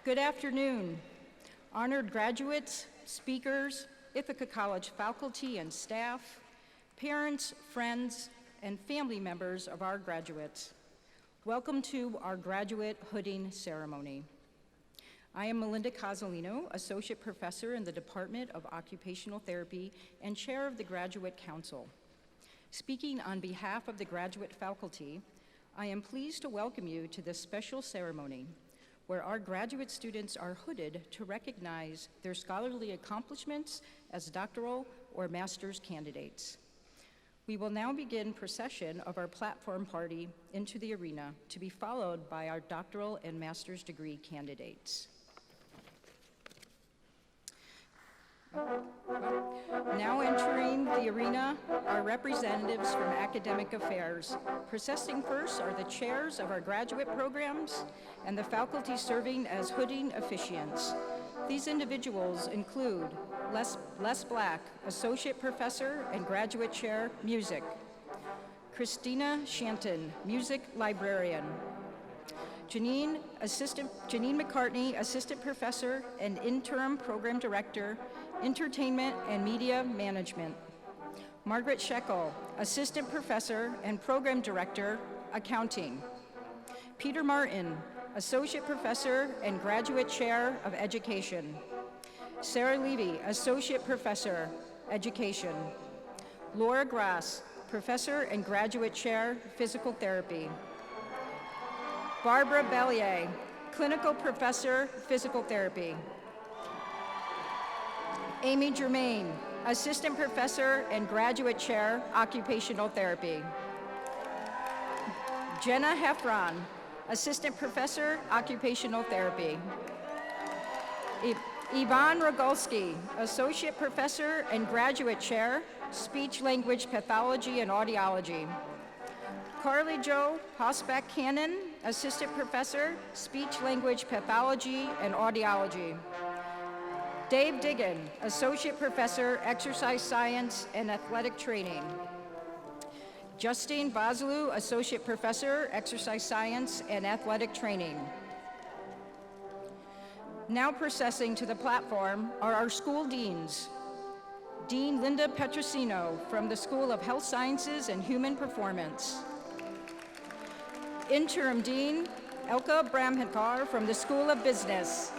Good afternoon, honored graduates, speakers, Ithaca College faculty and staff, parents, friends, and family members of our graduates. Welcome to our graduate hooding ceremony. I am Melinda Cozzolino, Associate Professor in the Department of Occupational Therapy and Chair of the Graduate Council. Speaking on behalf of the graduate faculty, I am pleased to welcome you to this special ceremony where our graduate students are hooded to recognize their scholarly accomplishments as doctoral or master's candidates. We will now begin procession of our platform party into the arena to be followed by our doctoral and master's degree candidates. Now entering the arena are representatives from academic affairs. Processing first are the chairs of our graduate programs and the faculty serving as hooding officiants. These individuals include Les Black, Associate Professor and Graduate Chair, Music. Christina Shanton, Music Librarian. Janine McCartney, Assistant Professor and Interim Program Director, Entertainment and Media Management. Margaret Shekel, Assistant Professor and Program Director, Accounting. Peter Martin, Associate Professor and Graduate Chair of Education. Sarah Levy, Associate Professor, Education. Laura Grass, Professor and Graduate Chair, Physical Therapy. Barbara Bellier, Clinical Professor, Physical Therapy. Amy Germain, Assistant Professor and Graduate Chair, Occupational Therapy. Jenna Heffron, Assistant Professor, Occupational Therapy. Ivan Rogalski, Associate Professor and Graduate Chair, Speech Language Pathology and Audiology. Carly Jo Hosbeck Cannon, Assistant Professor, Speech Language Pathology and Audiology. Dave Diggin, Associate Professor, Exercise Science and Athletic Training. Justine Bazalou, Associate Professor, Exercise Science and Athletic Training. Now processing to the platform are our school deans. Dean Linda Petrosino from the School of Health Sciences and Human Performance. Interim Dean Elka Bramhekar from the School of Business.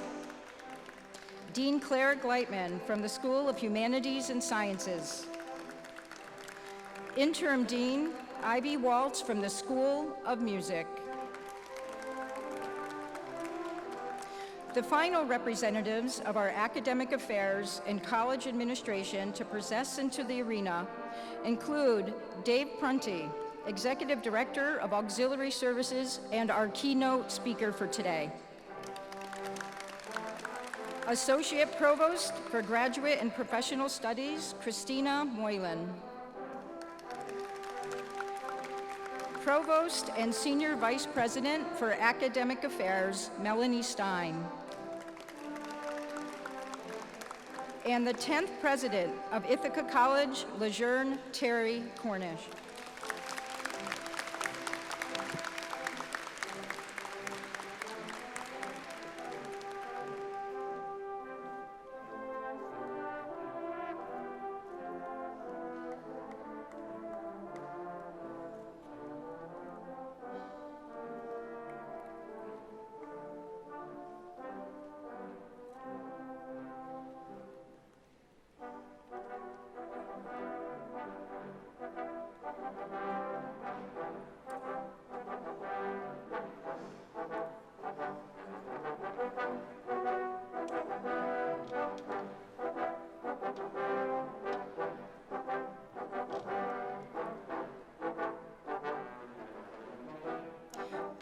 Dean Claire Gleitman from the School of Humanities and Sciences. Interim Dean Ivy Waltz from the School of Music. The final representatives of our academic affairs and college administration to process into the arena include Dave Prunty, Executive Director of Auxiliary Services and our keynote speaker for today. Associate Provost for Graduate and Professional Studies, Christina Moylan. Provost and Senior Vice President for Academic Affairs, Melanie Stein. And the 10th President of Ithaca College, Lejeune Terry Cornish.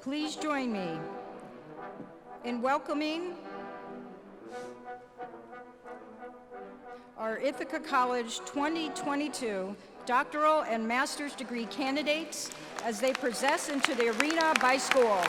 Please join me in welcoming our Ithaca College 2022 doctoral and master's degree candidates as they process into the arena by school.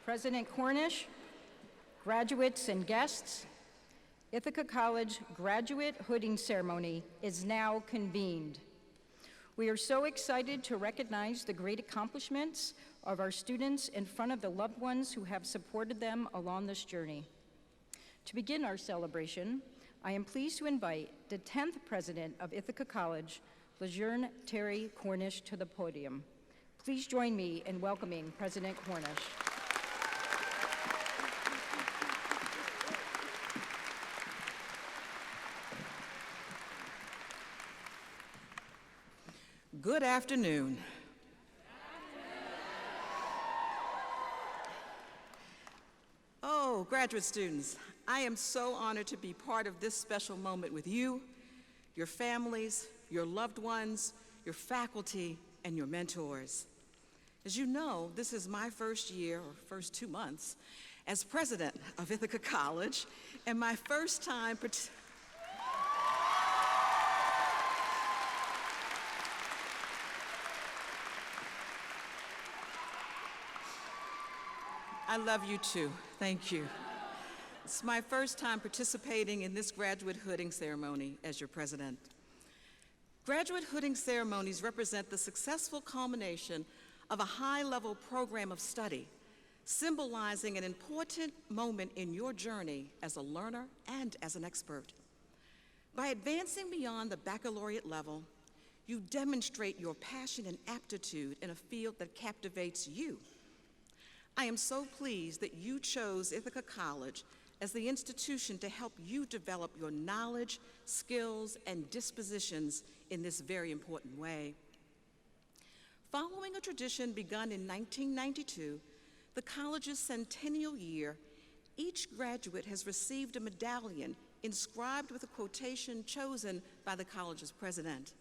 President Cornish, graduates and guests, Ithaca College graduate hooding ceremony is now convened. We are so excited to recognize the great accomplishments of our students in front of the loved ones who have supported them along this journey. To begin our celebration, I am pleased to invite the 10th president of Ithaca College, Lejeune Terry Cornish, to the podium. Please join me in welcoming President Cornish. Good afternoon. Oh, graduate students, I am so honored to be part of this special moment with you, your families, your loved ones, your faculty, and your mentors. As you know, this is my first year, or first 2 months, as president of Ithaca College, and my first time I love you too, thank you. It's my first time participating in this graduate hooding ceremony as your president. Graduate hooding ceremonies represent the successful culmination of a high-level program of study, symbolizing an important moment in your journey as a learner and as an expert. By advancing beyond the baccalaureate level, you demonstrate your passion and aptitude in a field that captivates you. I am so pleased that you chose Ithaca College as the institution to help you develop your knowledge, skills, and dispositions in this very important way. Following a tradition begun in 1992, the college's centennial year, each graduate has received a medallion inscribed with a quotation chosen by the college's president.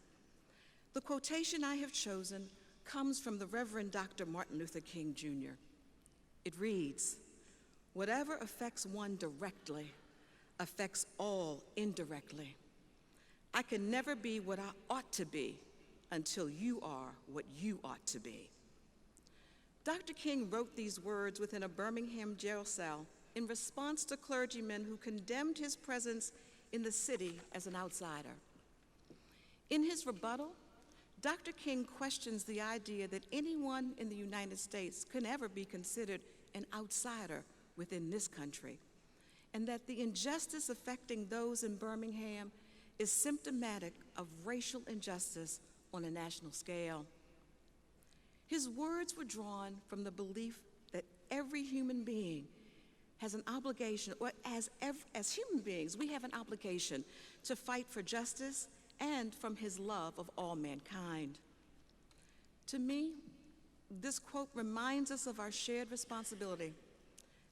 The quotation I have chosen comes from the Reverend Dr. Martin Luther King, Jr. It reads, "Whatever affects one directly affects all indirectly. I can never be what I ought to be until you are what you ought to be." Dr. King wrote these words within a Birmingham jail cell in response to clergymen who condemned his presence in the city as an outsider. In his rebuttal, Dr. King questions the idea that anyone in the United States can ever be considered an outsider within this country, and that the injustice affecting those in Birmingham is symptomatic of racial injustice on a national scale. His words were drawn from the belief that every human being has an obligation, or as human beings, we have an obligation to fight for justice and from his love of all mankind. To me, this quote reminds us of our shared responsibility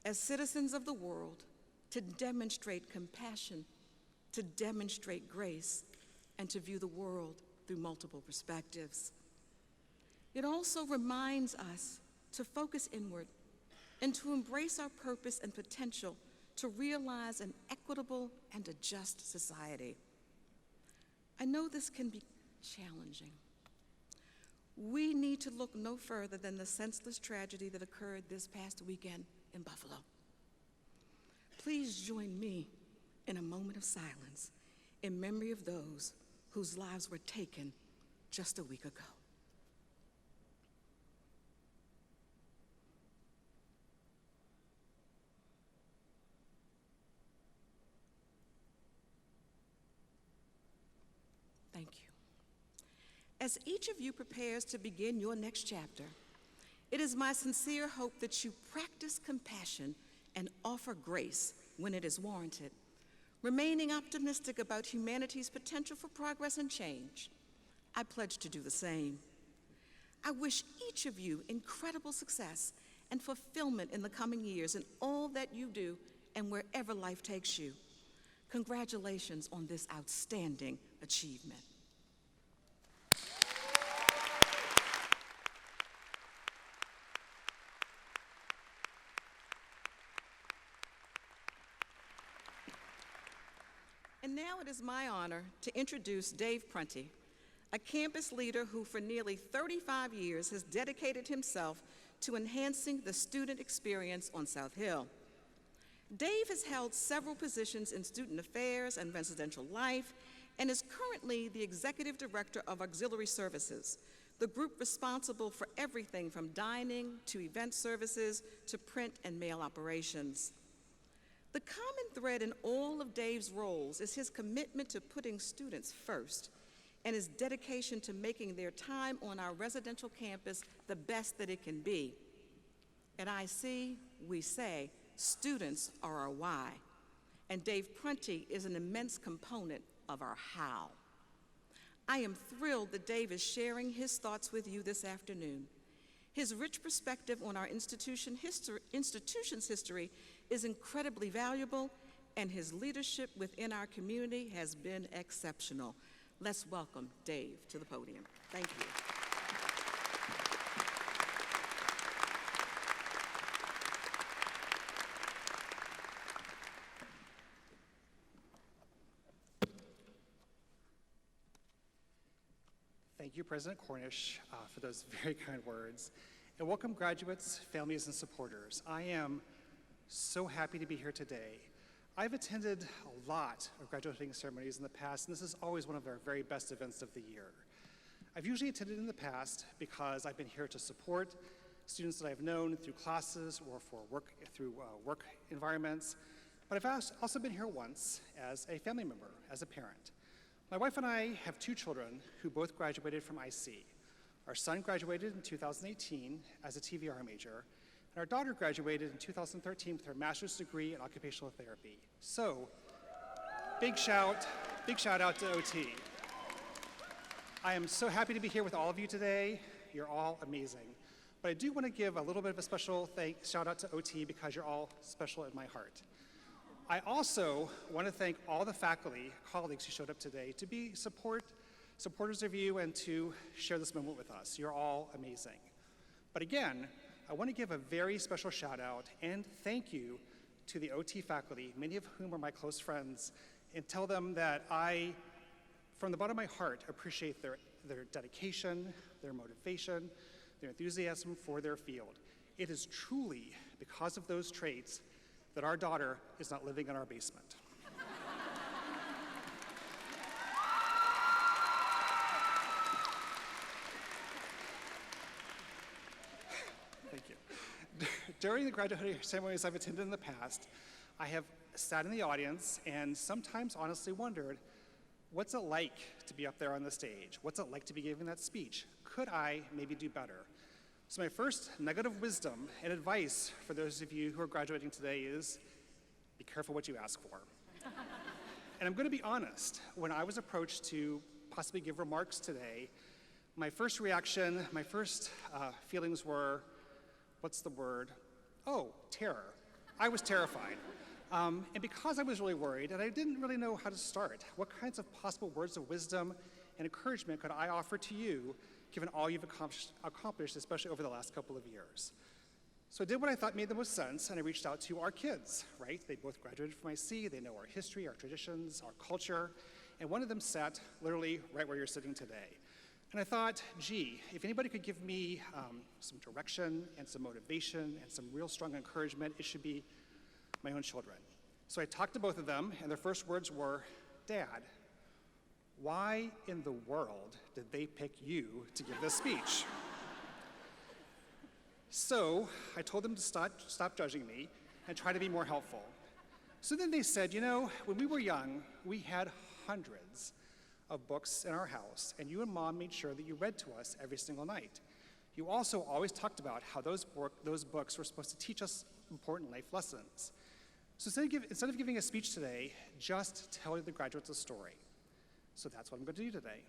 as citizens of the world to demonstrate compassion, to demonstrate grace, and to view the world through multiple perspectives. It also reminds us to focus inward and to embrace our purpose and potential to realize an equitable and a just society. I know this can be challenging. We need to look no further than the senseless tragedy that occurred this past weekend in Buffalo. Please join me in a moment of silence in memory of those whose lives were taken just a week ago. Thank you. As each of you prepares to begin your next chapter, it is my sincere hope that you practice compassion and offer grace when it is warranted, remaining optimistic about humanity's potential for progress and change. I pledge to do the same. I wish each of you incredible success and fulfillment in the coming years in all that you do and wherever life takes you. Congratulations on this outstanding achievement. And now it is my honor to introduce Dave Prunty, a campus leader who for nearly 35 years has dedicated himself to enhancing the student experience on South Hill. Dave has held several positions in student affairs and residential life and is currently the executive director of Auxiliary Services, the group responsible for everything from dining to event services to print and mail operations. The common thread in all of Dave's roles is his commitment to putting students first and his dedication to making their time on our residential campus the best that it can be. At IC, we say, students are our why, and Dave Prunty is an immense component of our how. I am thrilled that Dave is sharing his thoughts with you this afternoon. His rich perspective on our institution's history is incredibly valuable, and his leadership within our community has been exceptional. Let's welcome Dave to the podium. Thank you. Thank you, President Cornish, for those very kind words. And welcome graduates, families, and supporters. I am so happy to be here today. I've attended a lot of graduating ceremonies in the past, and this is always one of our very best events of the year. I've usually attended in the past because I've been here to support students that I've known through classes or for work, through work environments, but I've also been here once as a family member, as a parent. My wife and I have two children who both graduated from IC. Our son graduated in 2018 as a TVR major, and our daughter graduated in 2013 with her master's degree in occupational therapy. So, big shout out to OT. I am so happy to be here with all of you today. You're all amazing. But I do want to give a little bit of a special shout out to OT because you're all special in my heart. I also want to thank all the faculty, colleagues who showed up today to be supporters of you and to share this moment with us. You're all amazing. But again, I want to give a very special shout out and thank you to the OT faculty, many of whom are my close friends, and tell them that I, from the bottom of my heart, appreciate their dedication, their motivation, their enthusiasm for their field. It is truly because of those traits that our daughter is not living in our basement. Thank you. During the graduating ceremonies I've attended in the past, I have sat in the audience and sometimes honestly wondered, what's it like to be up there on the stage? What's it like to be giving that speech? Could I maybe do better? So my first nugget of wisdom and advice for those of you who are graduating today is, be careful what you ask for. And I'm going to be honest, when I was approached to possibly give remarks today, my first reaction, my first feelings were, what's the word? Oh, terror. I was terrified. And because I was really worried and I didn't really know how to start, what kinds of possible words of wisdom and encouragement could I offer to you, given all you've accomplished, especially over the last couple of years? So I did what I thought made the most sense, and I reached out to our kids, right? They both graduated from IC, they know our history, our traditions, our culture, and one of them sat literally right where you're sitting today. And I thought, gee, if anybody could give me some direction and some motivation and some real strong encouragement, it should be my own children. So I talked to both of them, and their first words were, Dad, why in the world did they pick you to give this speech? So I told them to stop judging me and try to be more helpful. So then they said, you know, when we were young, we had hundreds of books in our house, and you and Mom made sure that you read to us every single night. You also always talked about how those books were supposed to teach us important life lessons. So instead of giving a speech today, just tell the graduates a story. So that's what I'm going to do today.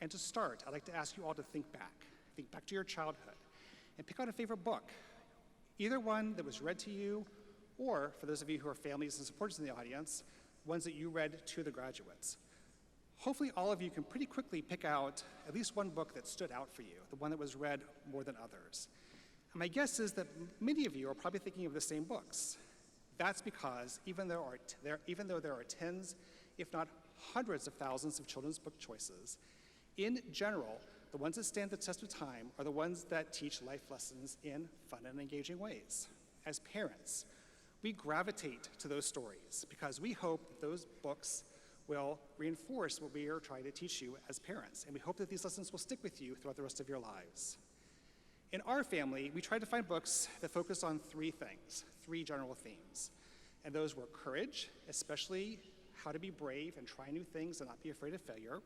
And to start, I'd like to ask you all to think back to your childhood, and pick out a favorite book, either one that was read to you, or for those of you who are families and supporters in the audience, ones that you read to the graduates. Hopefully all of you can pretty quickly pick out at least one book that stood out for you, the one that was read more than others. And my guess is that many of you are probably thinking of the same books. That's because even though there are tens, if not hundreds of thousands of children's book choices, in general, the ones that stand the test of time, are the ones that teach life lessons in fun and engaging ways. As parents, we gravitate to those stories because we hope that those books will reinforce what we are trying to teach you as parents, and we hope that these lessons will stick with you throughout the rest of your lives. In our family, we tried to find books that focus on three things, three general themes, and those were courage, especially how to be brave and try new things and not be afraid of failure,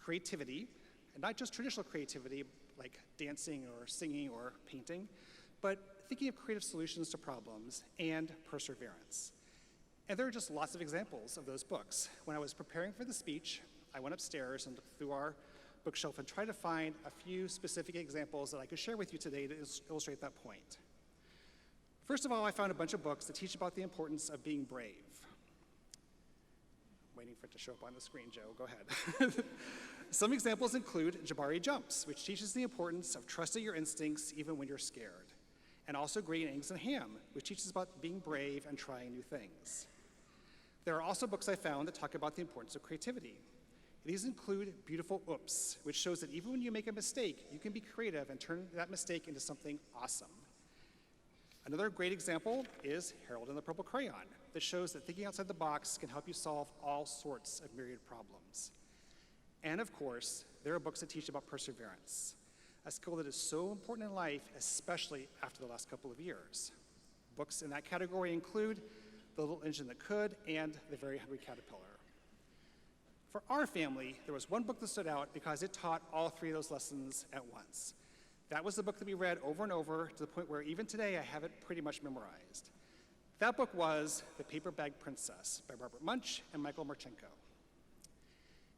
creativity, and not just traditional creativity like dancing or singing or painting, but thinking of creative solutions to problems, and perseverance. And there are just lots of examples of those books. When I was preparing for the speech, I went upstairs and looked through our bookshelf and tried to find a few specific examples that I could share with you today to illustrate that point. First of all, I found a bunch of books that teach about the importance of being brave. Waiting for it to show up on the screen, Joe, go ahead. Some examples include Jabari Jumps, which teaches the importance of trusting your instincts even when you're scared. And also Green Eggs and Ham, which teaches about being brave and trying new things. There are also books I found that talk about the importance of creativity. These include Beautiful Oops, which shows that even when you make a mistake, you can be creative and turn that mistake into something awesome. Another great example is Harold and the Purple Crayon, that shows that thinking outside the box can help you solve all sorts of myriad problems. And of course, there are books that teach about perseverance, a skill that is so important in life, especially after the last couple of years. Books in that category include The Little Engine That Could and The Very Hungry Caterpillar. For our family, there was one book that stood out because it taught all three of those lessons at once. That was the book that we read over and over to the point where even today I have it pretty much memorized. That book was The Paper Bag Princess by Robert Munch and Michael Marchenko.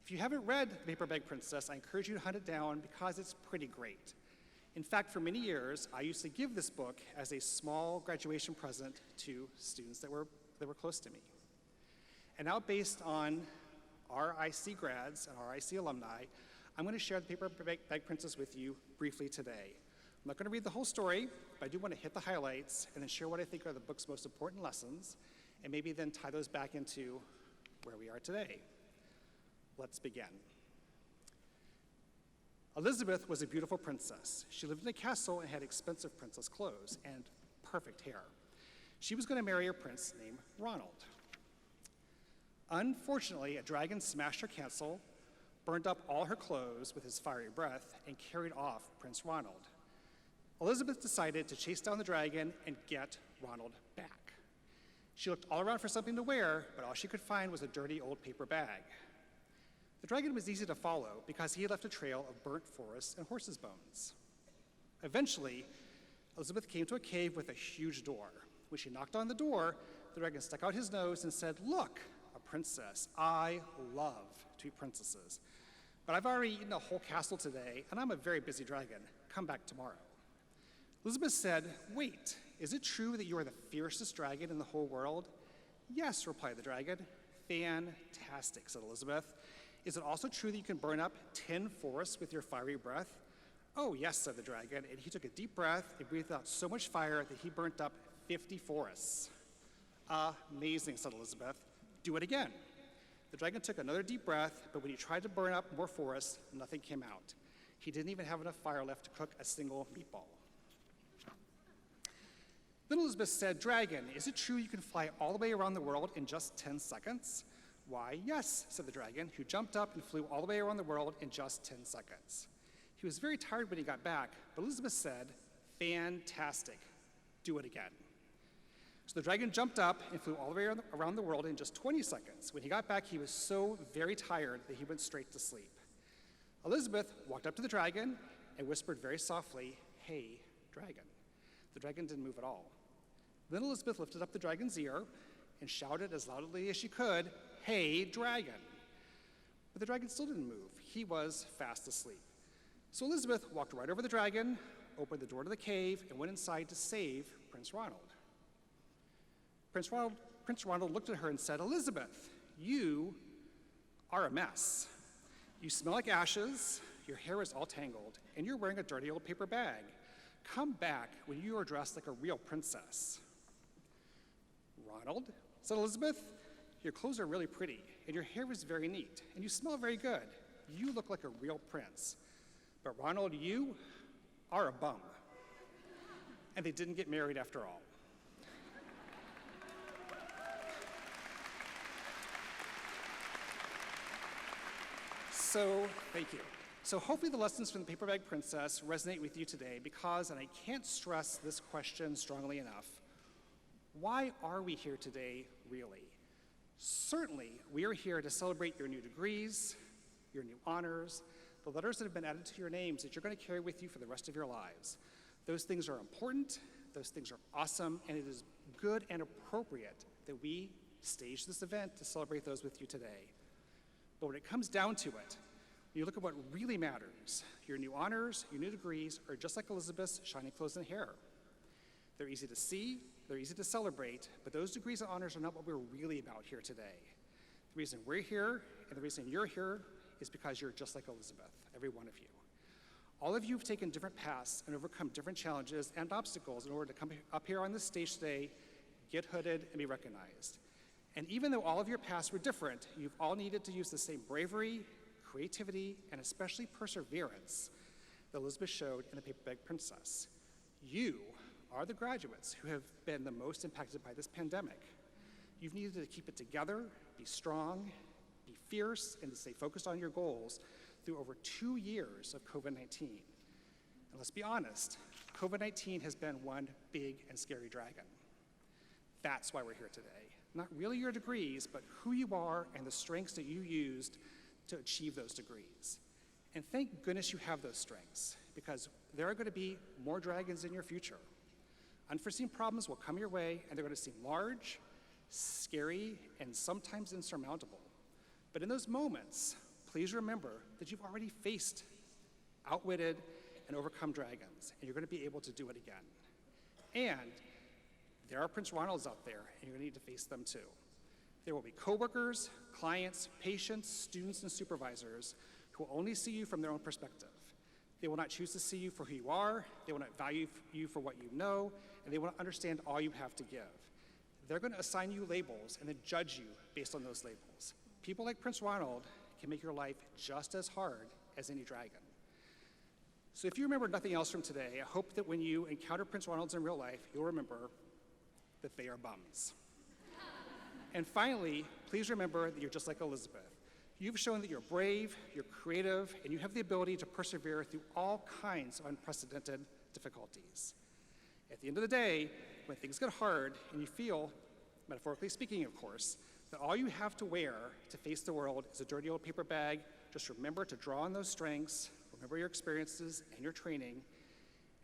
If you haven't read The Paper Bag Princess, I encourage you to hunt it down because it's pretty great. In fact, for many years, I used to give this book as a small graduation present to students that were close to me. And now based on RIC grads and RIC alumni, I'm going to share The Paper Bag Princess with you briefly today. I'm not going to read the whole story, but I do want to hit the highlights and then share what I think are the book's most important lessons, and maybe then tie those back into where we are today. Let's begin. Elizabeth was a beautiful princess. She lived in a castle and had expensive princess clothes and perfect hair. She was going to marry a prince named Ronald. Unfortunately, a dragon smashed her castle, burned up all her clothes with his fiery breath, and carried off Prince Ronald. Elizabeth decided to chase down the dragon and get Ronald back. She looked all around for something to wear, but all she could find was a dirty old paper bag. The dragon was easy to follow because he had left a trail of burnt forests and horses' bones. Eventually, Elizabeth came to a cave with a huge door. When she knocked on the door, the dragon stuck out his nose and said, "Look, a princess. I love to eat princesses. But I've already eaten a whole castle today, and I'm a very busy dragon. Come back tomorrow." Elizabeth said, "Wait, is it true that you are the fiercest dragon in the whole world?" "Yes," replied the dragon. "Fantastic," said Elizabeth. "Is it also true that you can burn up 10 forests with your fiery breath?" "Oh, yes," said the dragon, and he took a deep breath and breathed out so much fire that he burnt up 50 forests. "Amazing," said Elizabeth. "Do it again." The dragon took another deep breath, but when he tried to burn up more forests, nothing came out. He didn't even have enough fire left to cook a single meatball. Then Elizabeth said, "Dragon, is it true you can fly all the way around the world in just 10 seconds? "Why, yes," said the dragon, who jumped up and flew all the way around the world in just 10 seconds. He was very tired when he got back, but Elizabeth said, "Fantastic, do it again." So the dragon jumped up and flew all the way around the world in just 20 seconds. When he got back, he was so very tired that he went straight to sleep. Elizabeth walked up to the dragon and whispered very softly, "Hey, dragon." The dragon didn't move at all. Then Elizabeth lifted up the dragon's ear and shouted as loudly as she could, "Hey, dragon." But the dragon still didn't move. He was fast asleep. So Elizabeth walked right over the dragon, opened the door to the cave, and went inside to save Prince Ronald. Prince Ronald looked at her and said, "Elizabeth, you are a mess. You smell like ashes, your hair is all tangled, and you're wearing a dirty old paper bag. Come back when you are dressed like a real princess." "Ronald," said Elizabeth, "your clothes are really pretty, and your hair is very neat, and you smell very good. You look like a real prince. But Ronald, you are a bum. And they didn't get married after all. So, thank you. So hopefully the lessons from the Paper Bag Princess resonate with you today because, and I can't stress this question strongly enough, why are we here today, really? Certainly, we are here to celebrate your new degrees, your new honors, the letters that have been added to your names that you're going to carry with you for the rest of your lives. Those things are important, those things are awesome, and it is good and appropriate that we stage this event to celebrate those with you today. But when it comes down to it, when you look at what really matters, your new honors, your new degrees are just like Elizabeth's shiny clothes and hair. They're easy to see, they're easy to celebrate, but those degrees and honors are not what we're really about here today. The reason we're here and the reason you're here is because you're just like Elizabeth, every one of you. All of you have taken different paths and overcome different challenges and obstacles in order to come up here on this stage today, get hooded, and be recognized. And even though all of your paths were different, you've all needed to use the same bravery, creativity, and especially perseverance that Elizabeth showed in the Paper Bag Princess. You are the graduates who have been the most impacted by this pandemic. You've needed to keep it together, be strong, be fierce, and to stay focused on your goals through over 2 years of COVID-19. And let's be honest, COVID-19 has been one big and scary dragon. That's why we're here today. Not really your degrees, but who you are and the strengths that you used to achieve those degrees. And thank goodness you have those strengths, because there are going to be more dragons in your future. Unforeseen problems will come your way, and they're going to seem large, scary, and sometimes insurmountable. But in those moments, please remember that you've already faced, outwitted, and overcome dragons, and you're going to be able to do it again. And there are Prince Ronalds out there, and you're going to need to face them too. There will be coworkers, clients, patients, students, and supervisors who will only see you from their own perspective. They will not choose to see you for who you are, they will not value you for what you know, and they will not understand all you have to give. They're going to assign you labels and then judge you based on those labels. People like Prince Ronald can make your life just as hard as any dragon. So if you remember nothing else from today, I hope that when you encounter Prince Ronalds in real life, you'll remember that they are bums. And finally, please remember that you're just like Elizabeth. You've shown that you're brave, you're creative, and you have the ability to persevere through all kinds of unprecedented difficulties. At the end of the day, when things get hard and you feel, metaphorically speaking of course, that all you have to wear to face the world is a dirty old paper bag, just remember to draw on those strengths, remember your experiences and your training,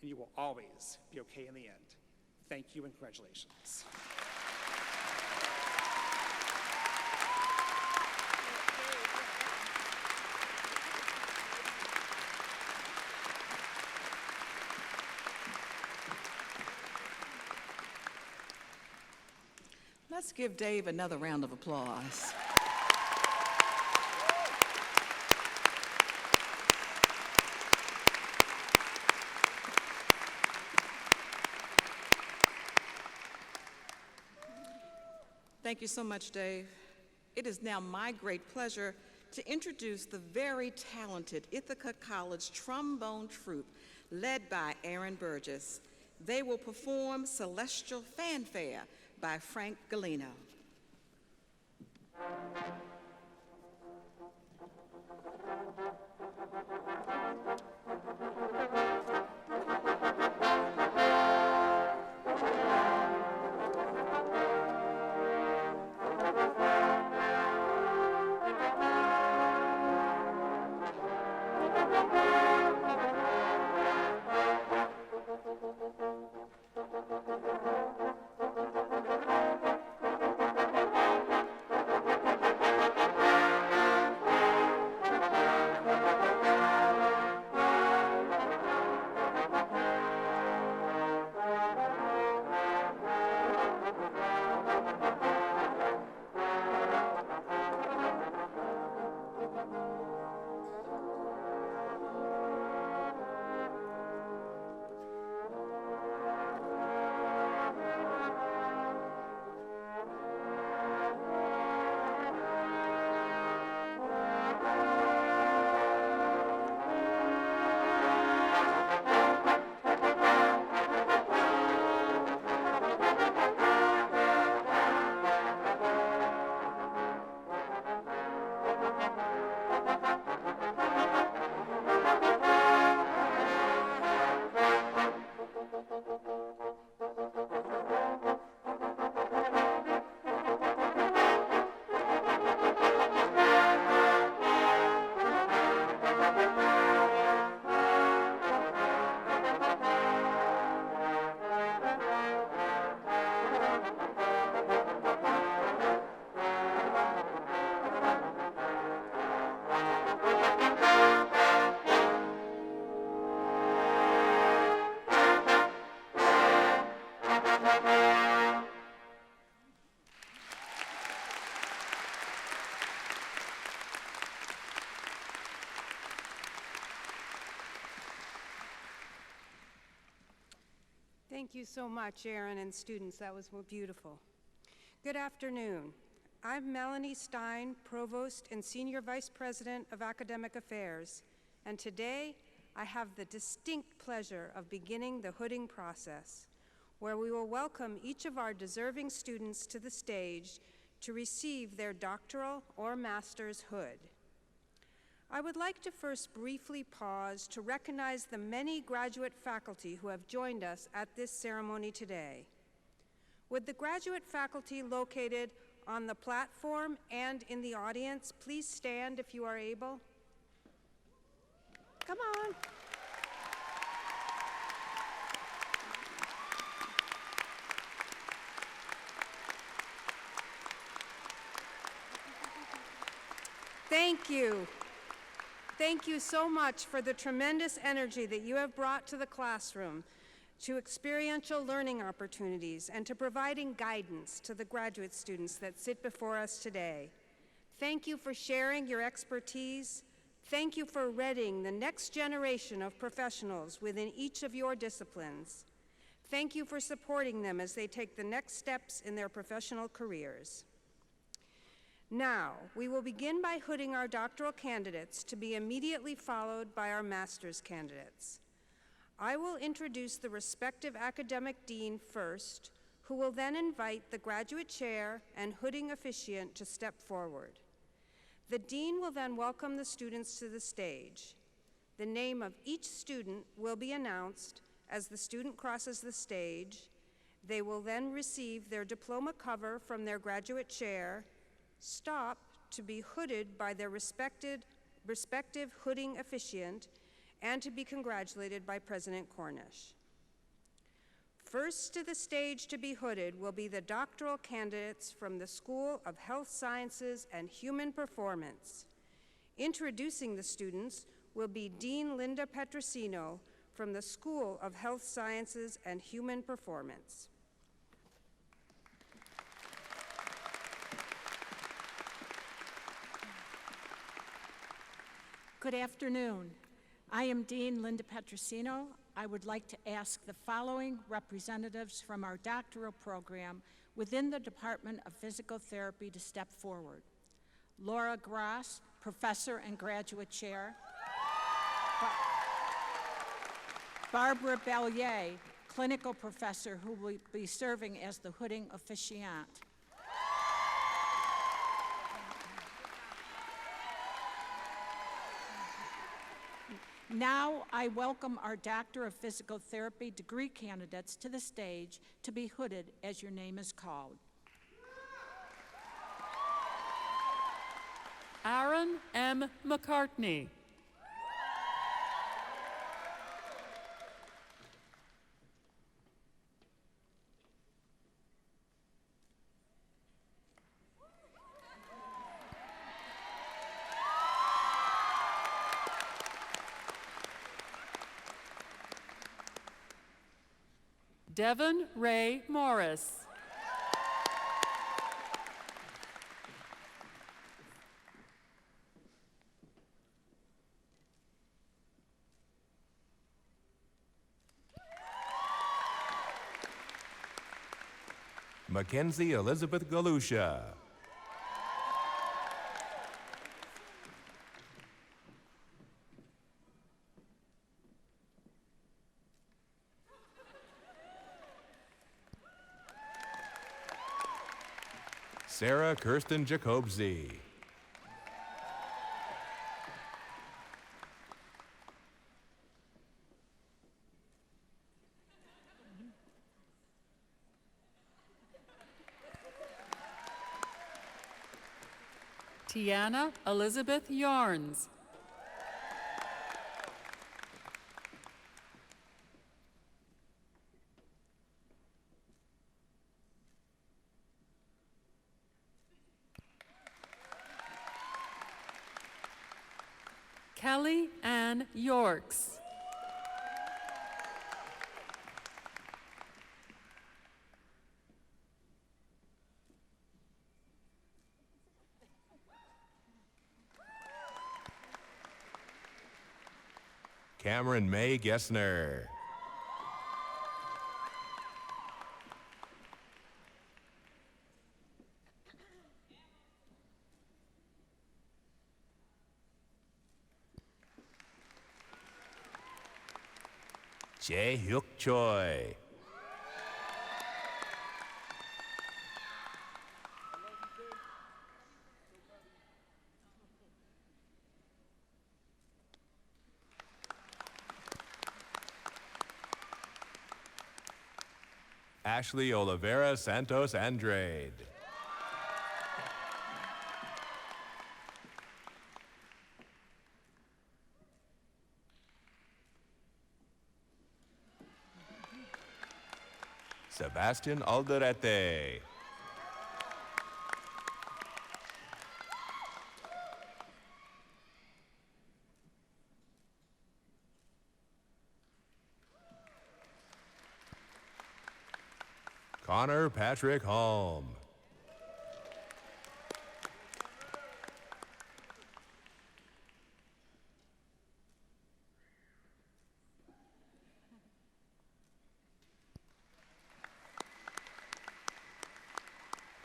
and you will always be okay in the end. Thank you and congratulations. Let's give Dave another round of applause. Thank you so much, Dave. It is now my great pleasure to introduce the very talented Ithaca College trombone troupe led by Aaron Burgess. They will perform Celestial Fanfare by Frank Galino. Thank you so much, Aaron and students. That was beautiful. Good afternoon. I'm Melanie Stein, Provost and Senior Vice President of Academic Affairs, and today I have the distinct pleasure of beginning the hooding process, where we will welcome each of our deserving students to the stage to receive their doctoral or master's hood. I would like to first briefly pause to recognize the many graduate faculty who have joined us at this ceremony today. Would the graduate faculty located on the platform and in the audience please stand if you are able? Come on. Thank you. Thank you so much for the tremendous energy that you have brought to the classroom, to experiential learning opportunities, and to providing guidance to the graduate students that sit before us today. Thank you for sharing your expertise. Thank you for readying the next generation of professionals within each of your disciplines. Thank you for supporting them as they take the next steps in their professional careers. Now, we will begin by hooding our doctoral candidates, to be immediately followed by our master's candidates. I will introduce the respective academic dean first, who will then invite the graduate chair and hooding officiant to step forward. The dean will then welcome the students to the stage. The name of each student will be announced as the student crosses the stage. They will then receive their diploma cover from their graduate chair, stop to be hooded by their respective hooding officiant, and to be congratulated by President Cornish. First to the stage to be hooded will be the doctoral candidates from the School of Health Sciences and Human Performance. Introducing the students will be Dean Linda Petrosino from the School of Health Sciences and Human Performance. Good afternoon. I am Dean Linda Petrosino. I would like to ask the following representatives from our doctoral program within the Department of Physical Therapy to step forward. Laura Gross, Professor and Graduate Chair. Barbara Bellier, Clinical Professor, who will be serving as the hooding officiant. Now I welcome our Doctor of Physical Therapy degree candidates to the stage to be hooded as your name is called. Aaron M. McCartney. Devin Ray Morris. Mackenzie Elizabeth Galusha. Sarah Kirsten Jacobzi. Tiana Elizabeth Yarns. Kelly Ann Yorks. Cameron May Gessner. Jae-hyuk Choi. Ashley Oliveira Santos Andrade. Sebastian Alderete. Connor Patrick Holm.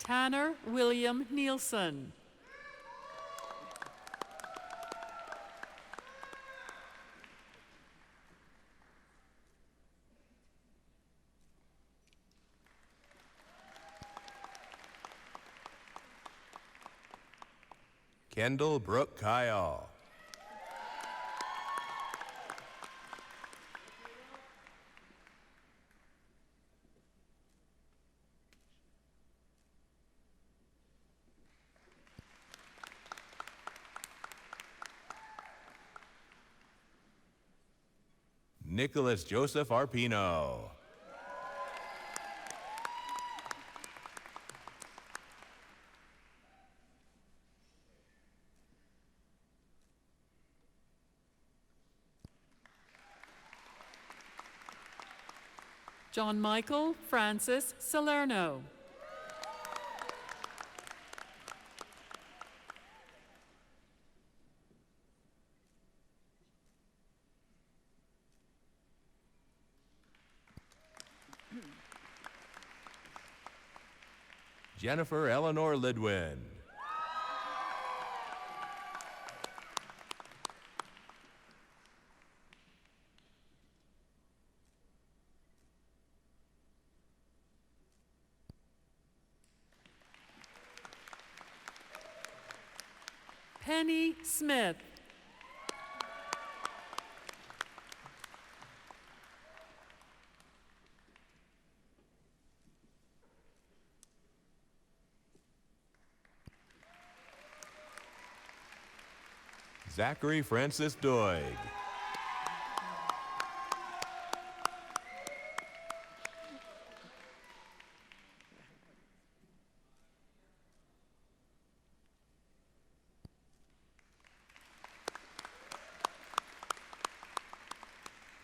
Tanner William Nielsen. Kendall Brooke Kyle. Nicholas Joseph Arpino. John Michael Francis Salerno. Jennifer Eleanor Lidwin. Penny Smith. Zachary Francis Doig.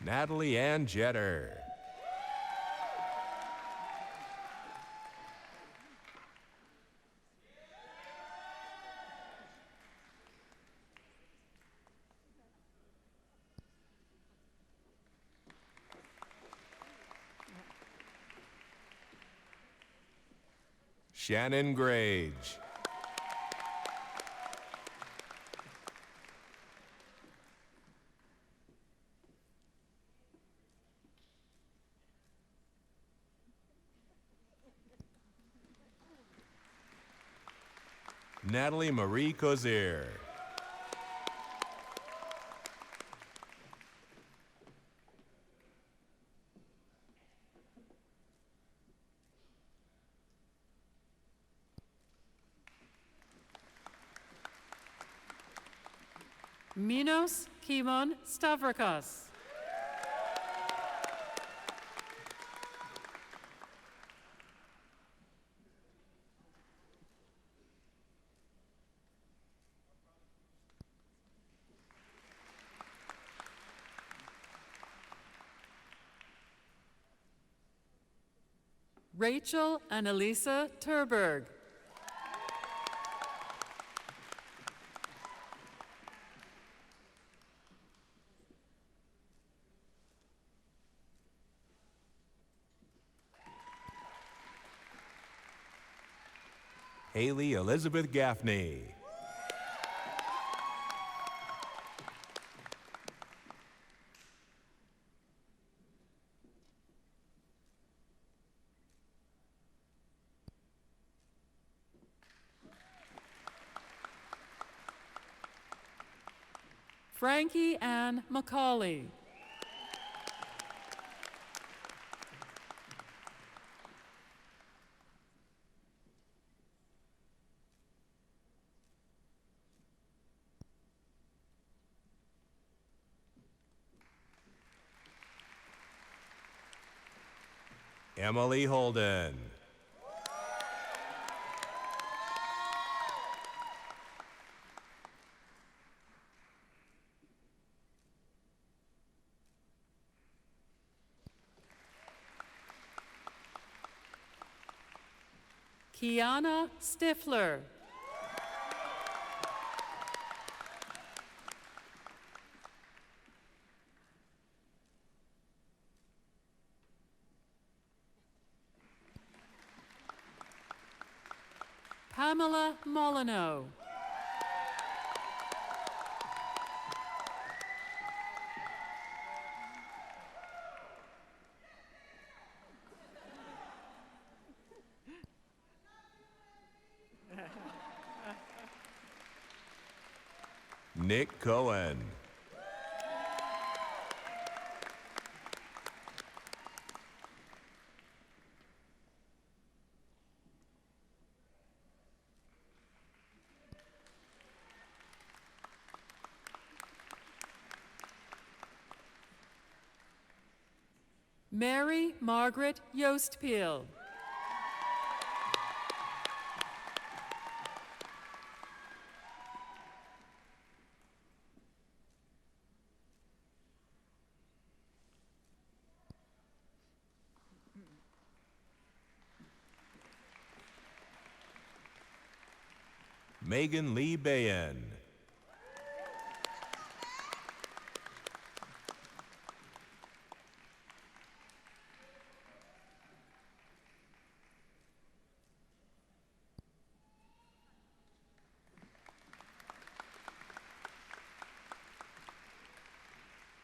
Natalie Ann Jetter. Shannon Grage. Natalie Marie Cozier. Minos Kimon Stavrakos. Rachel Annalisa Terberg. Haley Elizabeth Gaffney. Frankie Ann Macaulay. Emily Holden. Kiana Stifler. Pamela Molyneux. Nick Cohen. Mary Margaret Yostpeel. Megan Lee Bayen.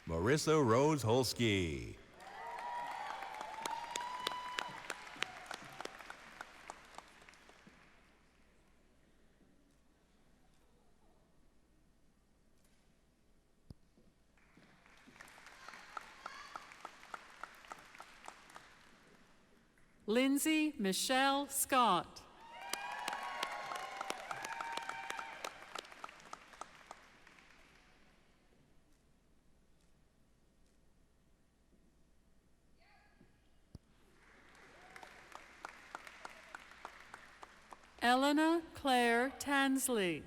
Marissa Rose Holsky. Lindsay Michelle Scott. Elena Claire Tansley.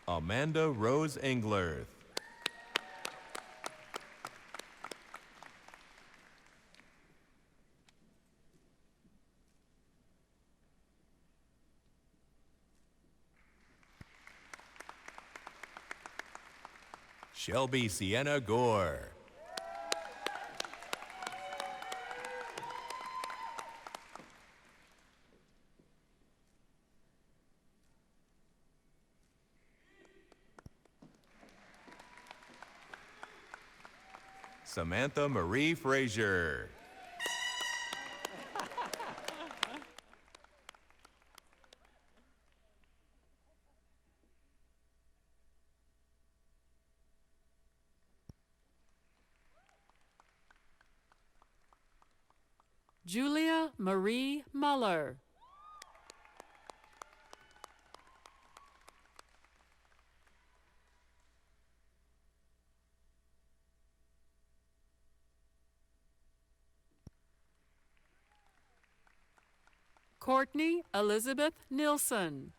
Amanda Rose Englerth. Shelby Sienna Gore. Samantha Marie Frazier. Julia Marie Muller. Courtney Elizabeth Nilsson.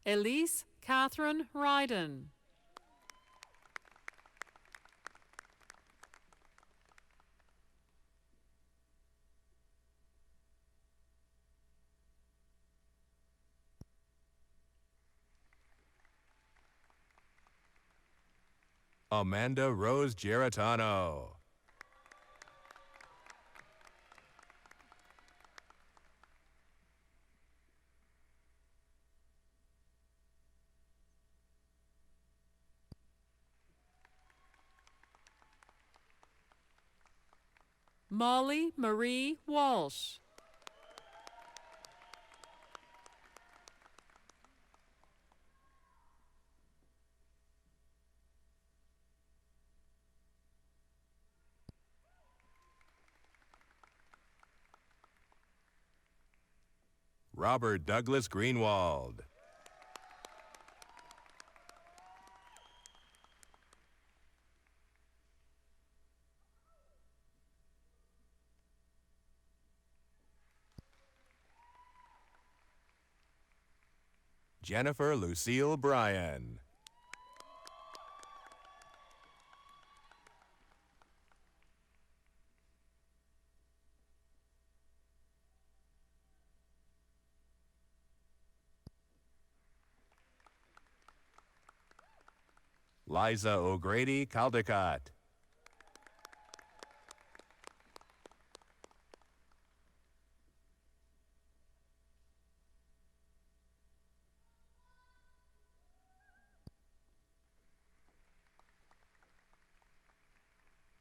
Elise Catherine Ryden. Amanda Rose Geritano. Molly Marie Walsh. Robert Douglas Greenwald. Jennifer Lucille Bryan. Liza O'Grady Caldecott.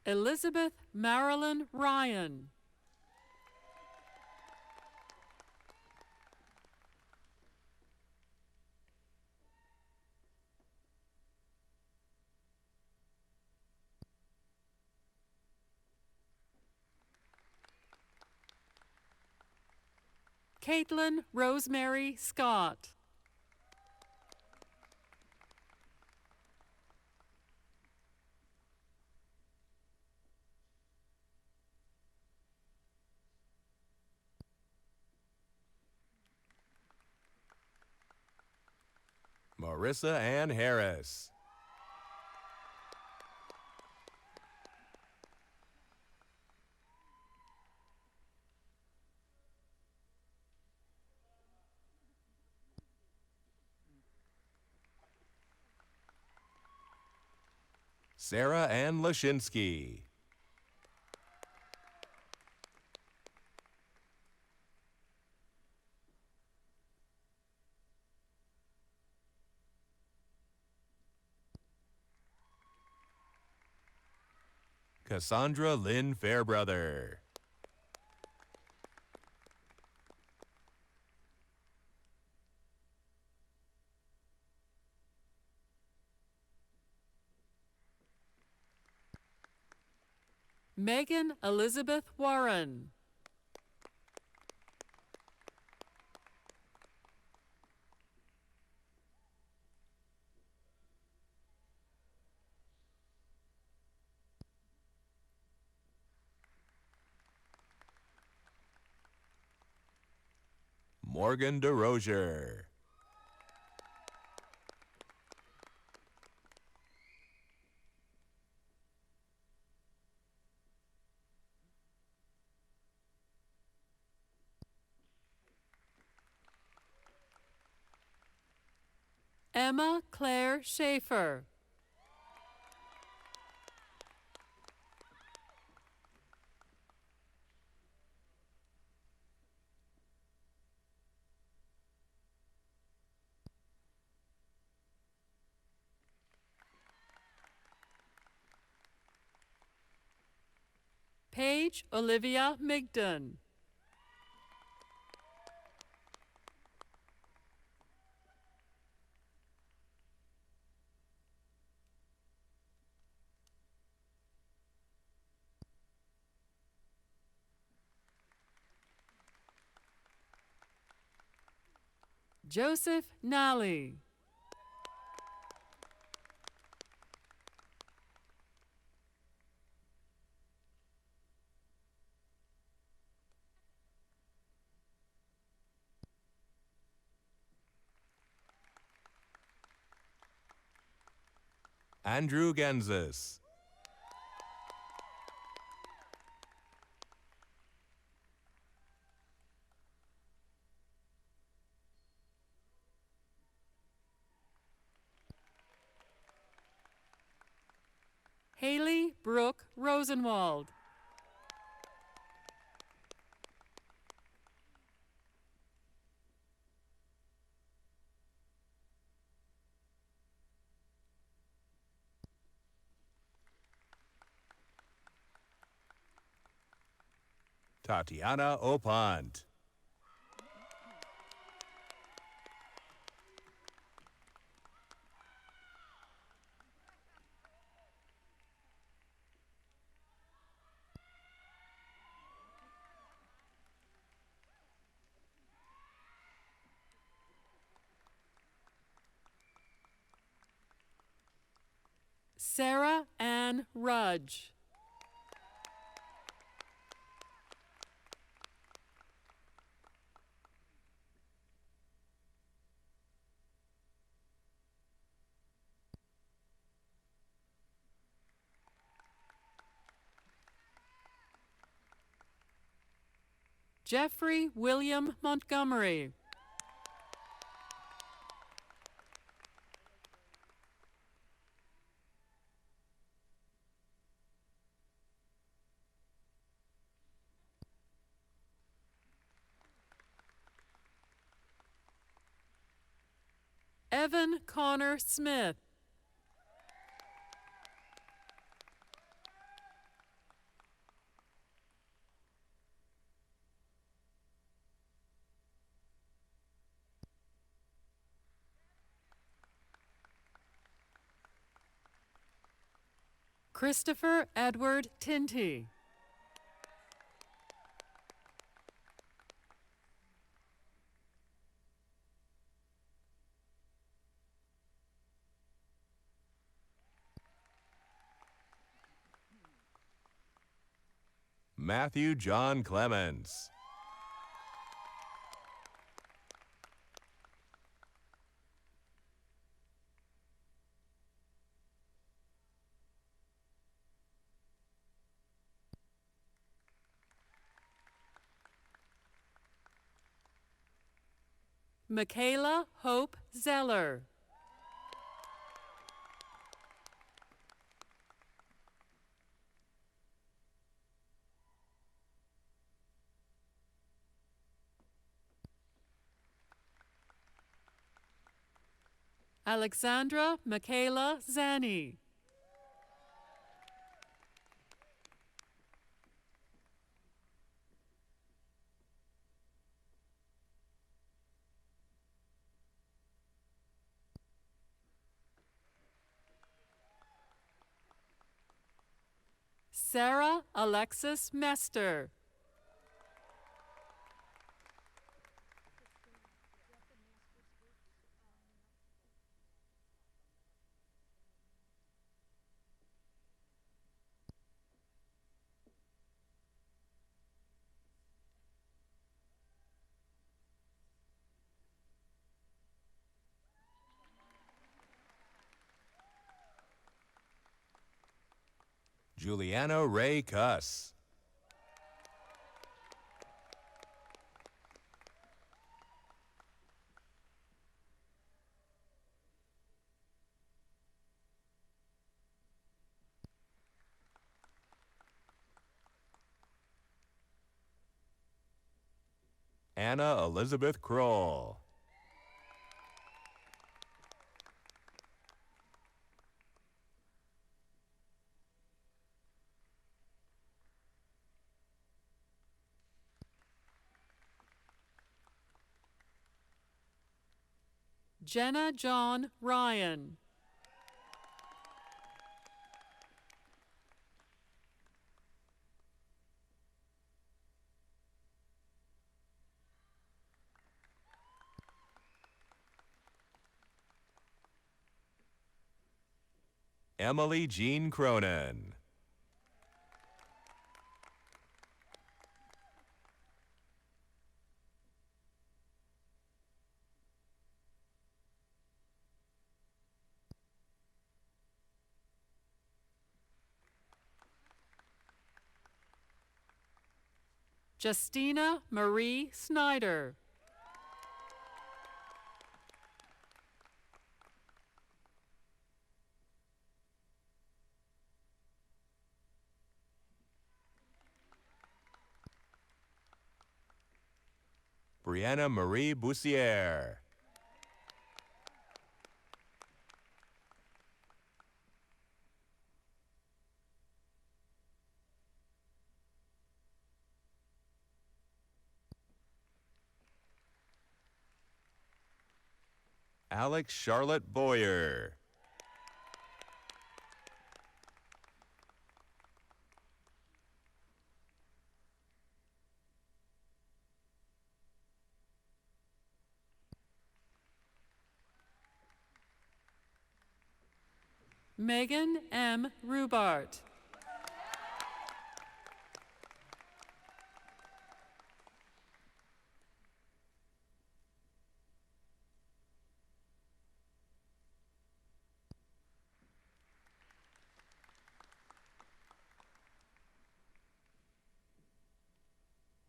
Elizabeth Marilyn Ryan. Caitlin Rosemary Scott. Marissa Ann Harris. Sarah Ann Lashinsky. Cassandra Lynn Fairbrother. Megan Elizabeth Warren. Morgan DeRozier. Emma Claire Schaefer. Paige Olivia Migdon. Joseph Nally. Andrew Genzis. Haley Brooke Rosenwald. Tatiana Opont. Sarah Ann Rudge. Jeffrey William Montgomery. Evan Connor Smith. Christopher Edward Tinty. Matthew John Clemens. Michaela Hope Zeller. Alexandra Michaela Zani. Sarah Alexis Mester. Juliana Ray Cuss. Anna Elizabeth Kroll. Jenna John Ryan. Emily Jean Cronin. Justina Marie Snyder. Brianna Marie Boussier. Alex Charlotte Boyer. Megan M. Rubart.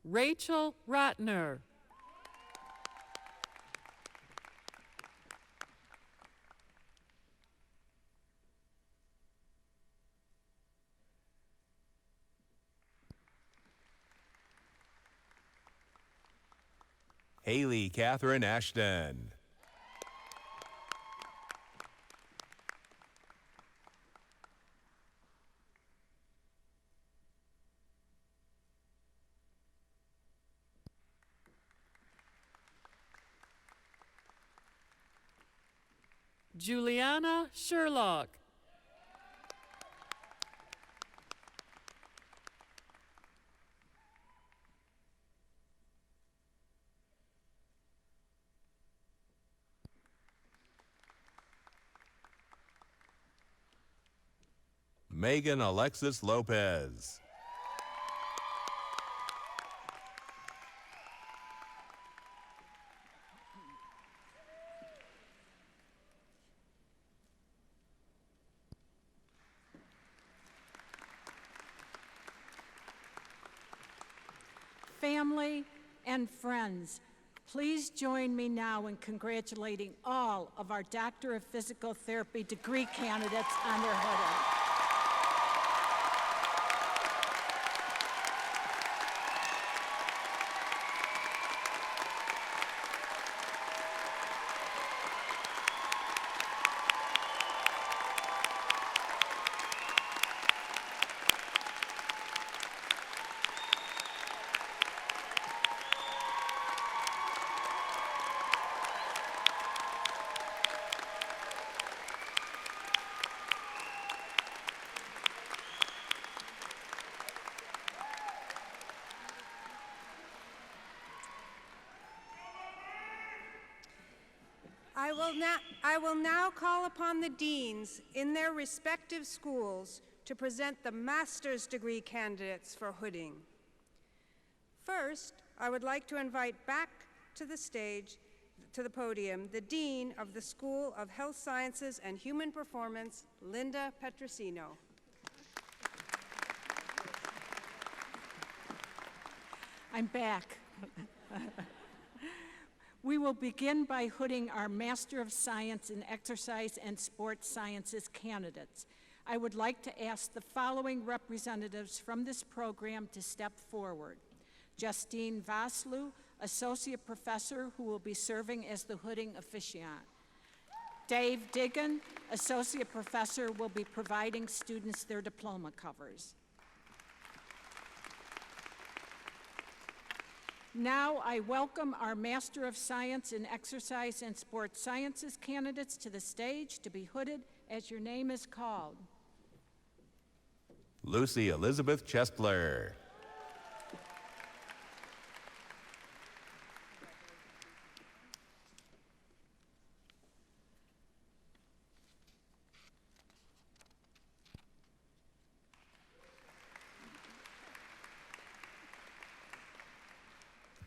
Rachel Ratner. Haley Catherine Ashton. Juliana Sherlock. Megan Alexis Lopez. Family and friends, please join me now in congratulating all of our Doctor of Physical Therapy degree candidates on their hooding. I will now call upon the deans in their respective schools to present the master's degree candidates for hooding. First, I would like to invite back to the stage, to the podium, the Dean of the School of Health Sciences and Human Performance, Linda Petrosino. I'm back. We will begin by hooding our Master of Science in Exercise and Sports Sciences candidates. I would like to ask the following representatives from this program to step forward. Justine Vaslu, Associate Professor, who will be serving as the hooding officiant. Dave Diggin, Associate Professor, will be providing students their diploma covers. Now I welcome our Master of Science in Exercise and Sports Sciences candidates to the stage to be hooded as your name is called. Lucy Elizabeth Chespler.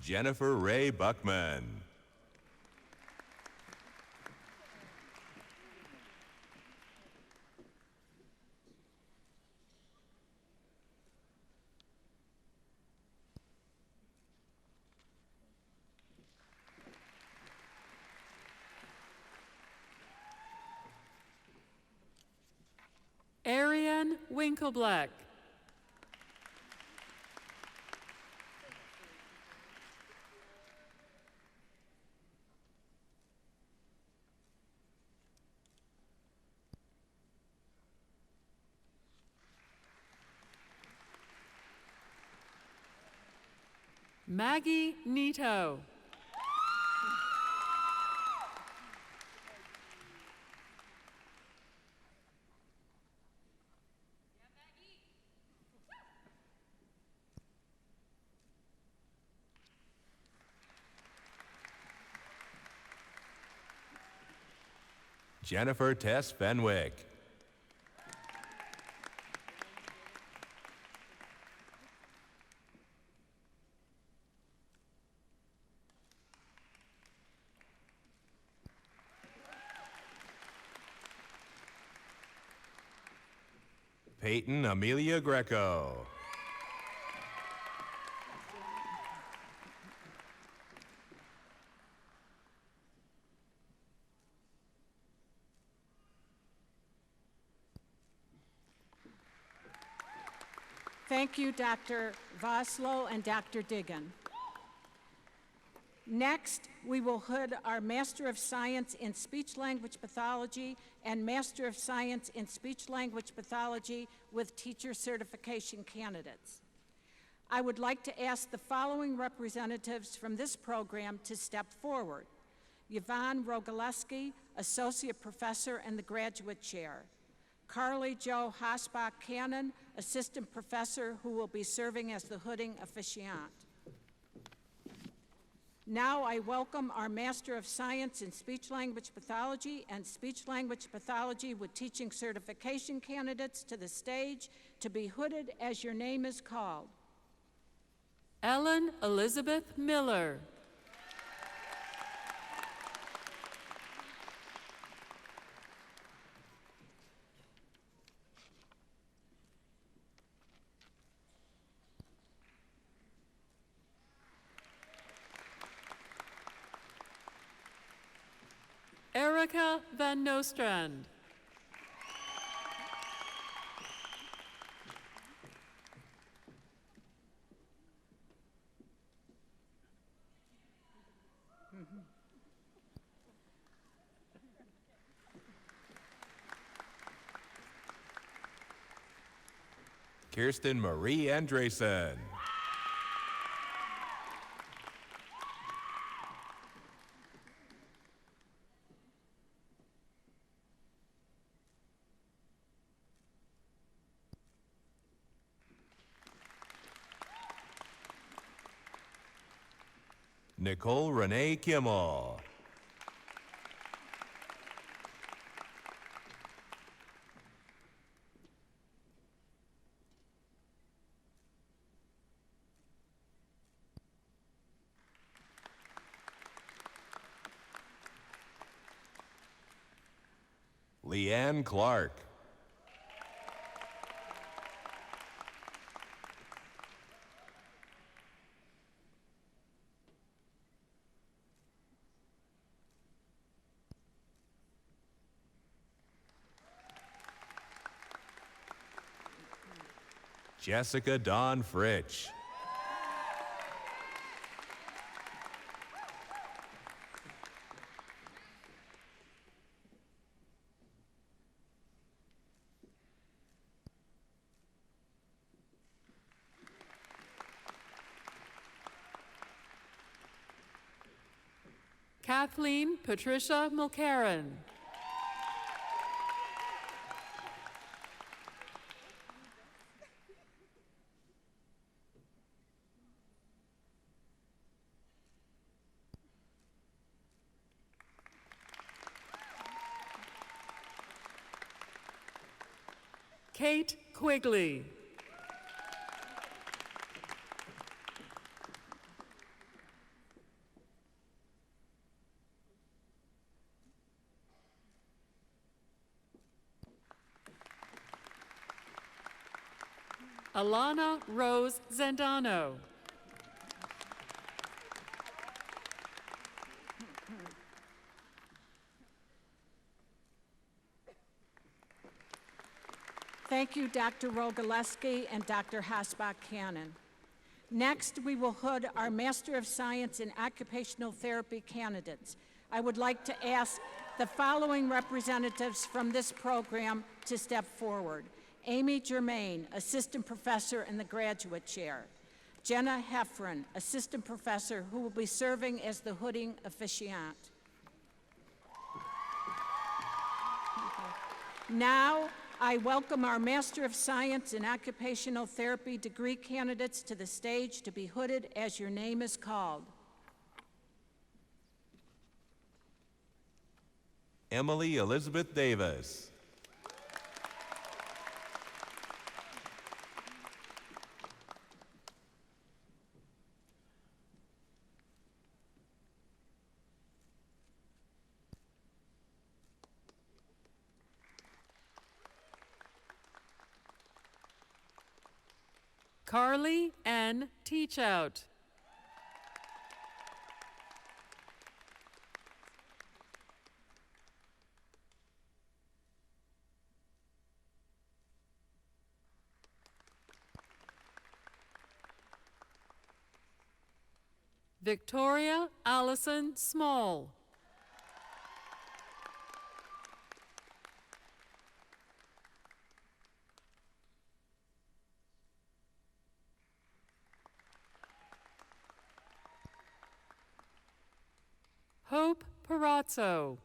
Jennifer Ray Buckman. Ariane Winkleblack. Maggie Nito. Jennifer Tess Fenwick. Peyton Amelia Greco. Thank you, Dr. Voslo and Dr. Diggin. Next, we will hood our Master of Science in Speech-Language Pathology and Master of Science in Speech-Language Pathology with teacher certification candidates. I would like to ask the following representatives from this program to step forward. Yvonne Rogalewski, Associate Professor in the Graduate Chair. Carly Jo Hasbach-Cannon, Assistant Professor who will be serving as the hooding officiant. Now I welcome our Master of Science in Speech-Language Pathology and Speech-Language Pathology with teaching certification candidates to the stage to be hooded as your name is called. Ellen Elizabeth Miller. Erica Van Nostrand. Kirsten Marie Andresen. Nicole Renee Kimmel. Leanne Clark. Jessica Dawn Fritsch. Kathleen Patricia Mulcairn. Kate Quigley. Alana Rose Zendano. Thank you, Dr. Rogalewski and Dr. Hasbach-Cannon. Next, we will hood our Master of Science in Occupational Therapy candidates. I would like to ask the following representatives from this program to step forward. Amy Germain, Assistant Professor in the Graduate Chair. Jenna Heffron, Assistant Professor who will be serving as the hooding officiant. Now, I welcome our Master of Science in Occupational Therapy degree candidates to the stage to be hooded as your name is called. Emily Elizabeth Davis. Carly N. Teachout. Victoria Allison Small. Hope Perazzo.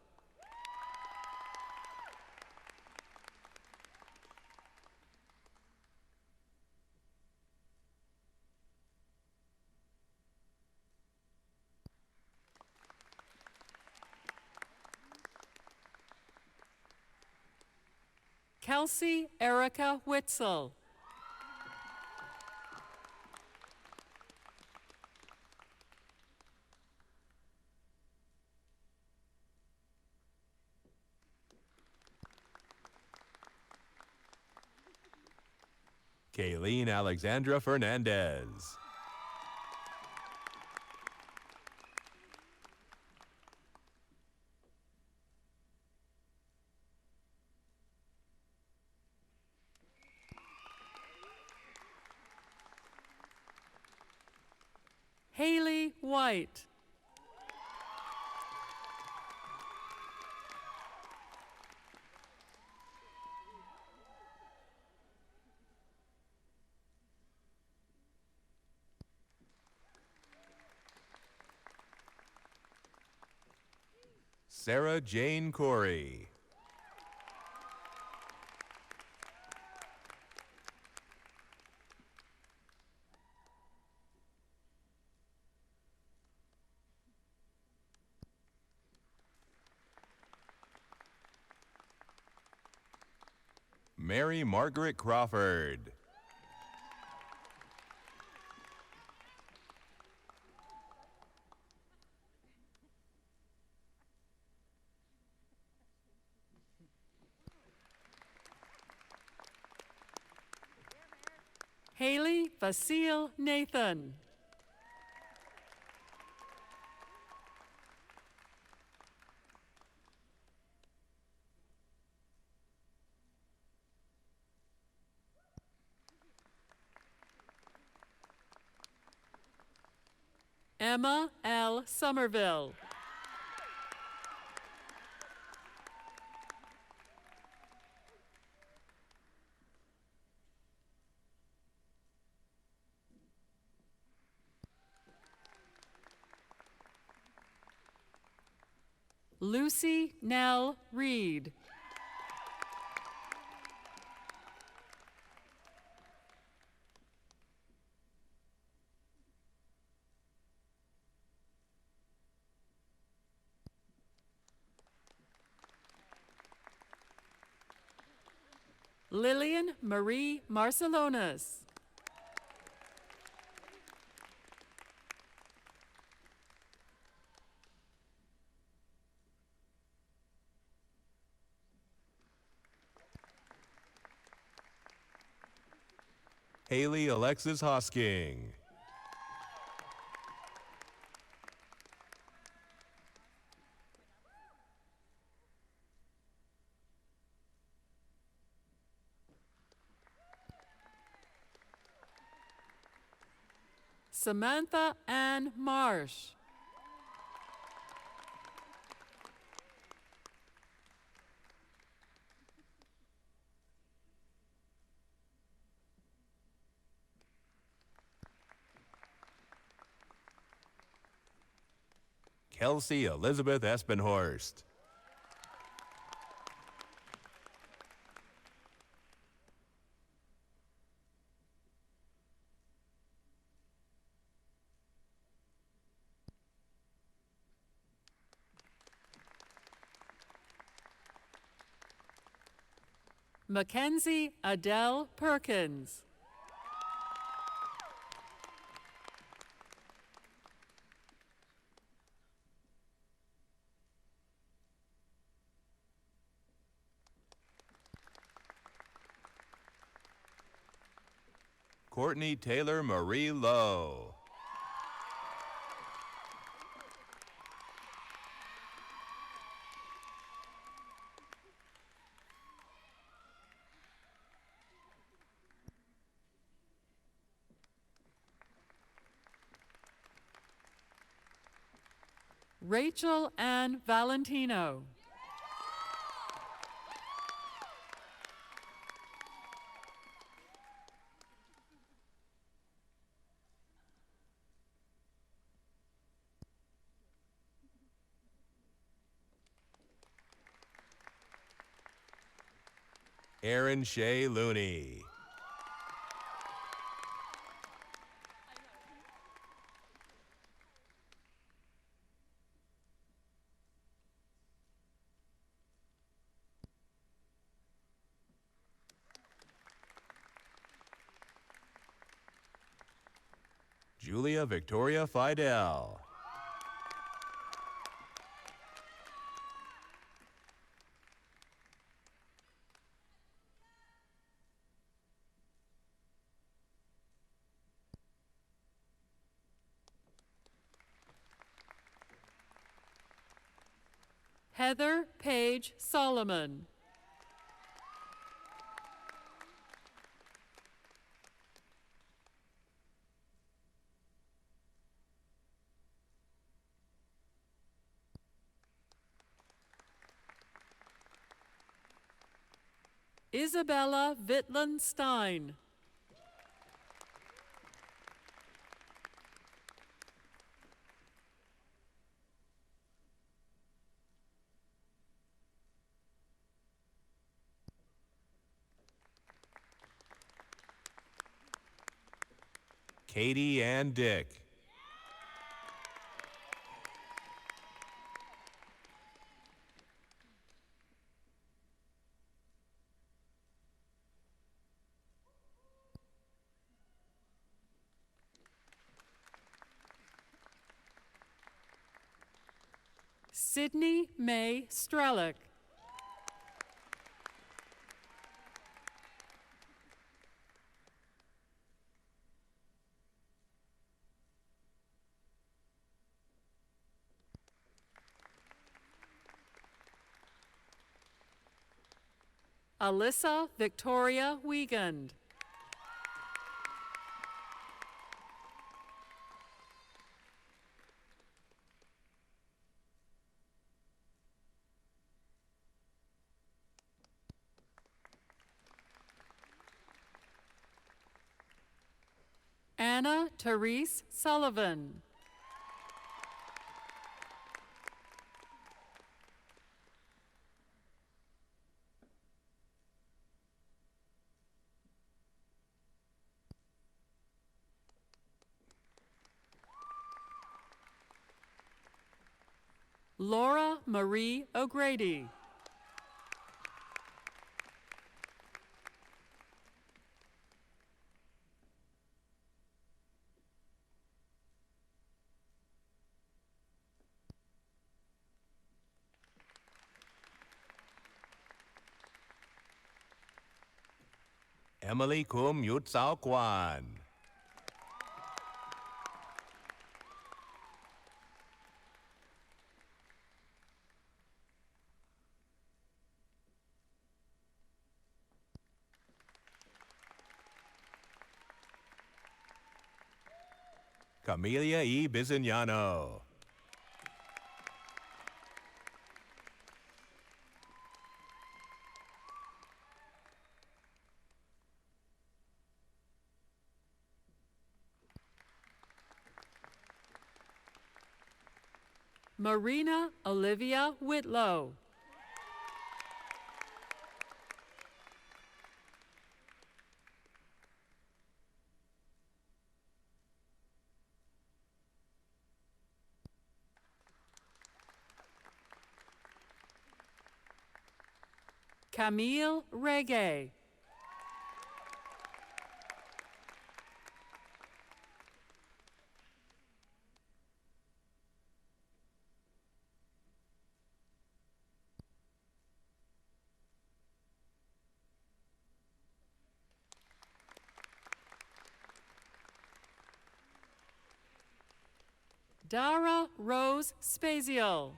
Kelsey Erica Witzel. Kayleen Alexandra Fernandez. Haley White. Sarah Jane Corey. Mary Margaret Crawford. Haley Vasile Nathan. Emma L. Somerville. Lucy Nell Reed. Lillian Marie Marcelonas. Haley Alexis Hosking. Samantha Ann Marsh. Kelsey Elizabeth Espenhorst. Mackenzie Adele Perkins. Courtney Taylor Marie Lowe. Rachel Ann Valentino. Aaron Shea Looney. Julia Victoria Fidel. Heather Page Solomon. Isabella Vitland Stein. Katie Ann Dick. Sydney May Strelick. Alyssa Victoria Wiegand. Anna Therese Sullivan. Laura Marie O'Grady. Emily Kum Yut Sao Kwan. Camelia E. Bizignano. Marina Olivia Whitlow. Camille Reggae. Dara Rose Spaziel.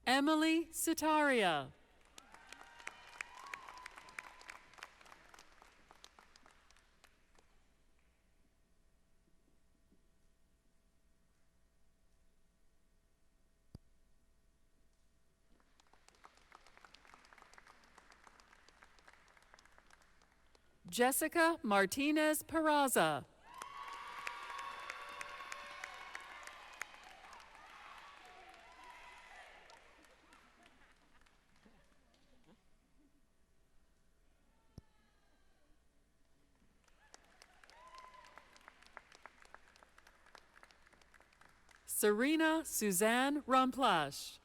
Emily Sitaria. Jessica Martinez Peraza. Serena Suzanne Rumplash.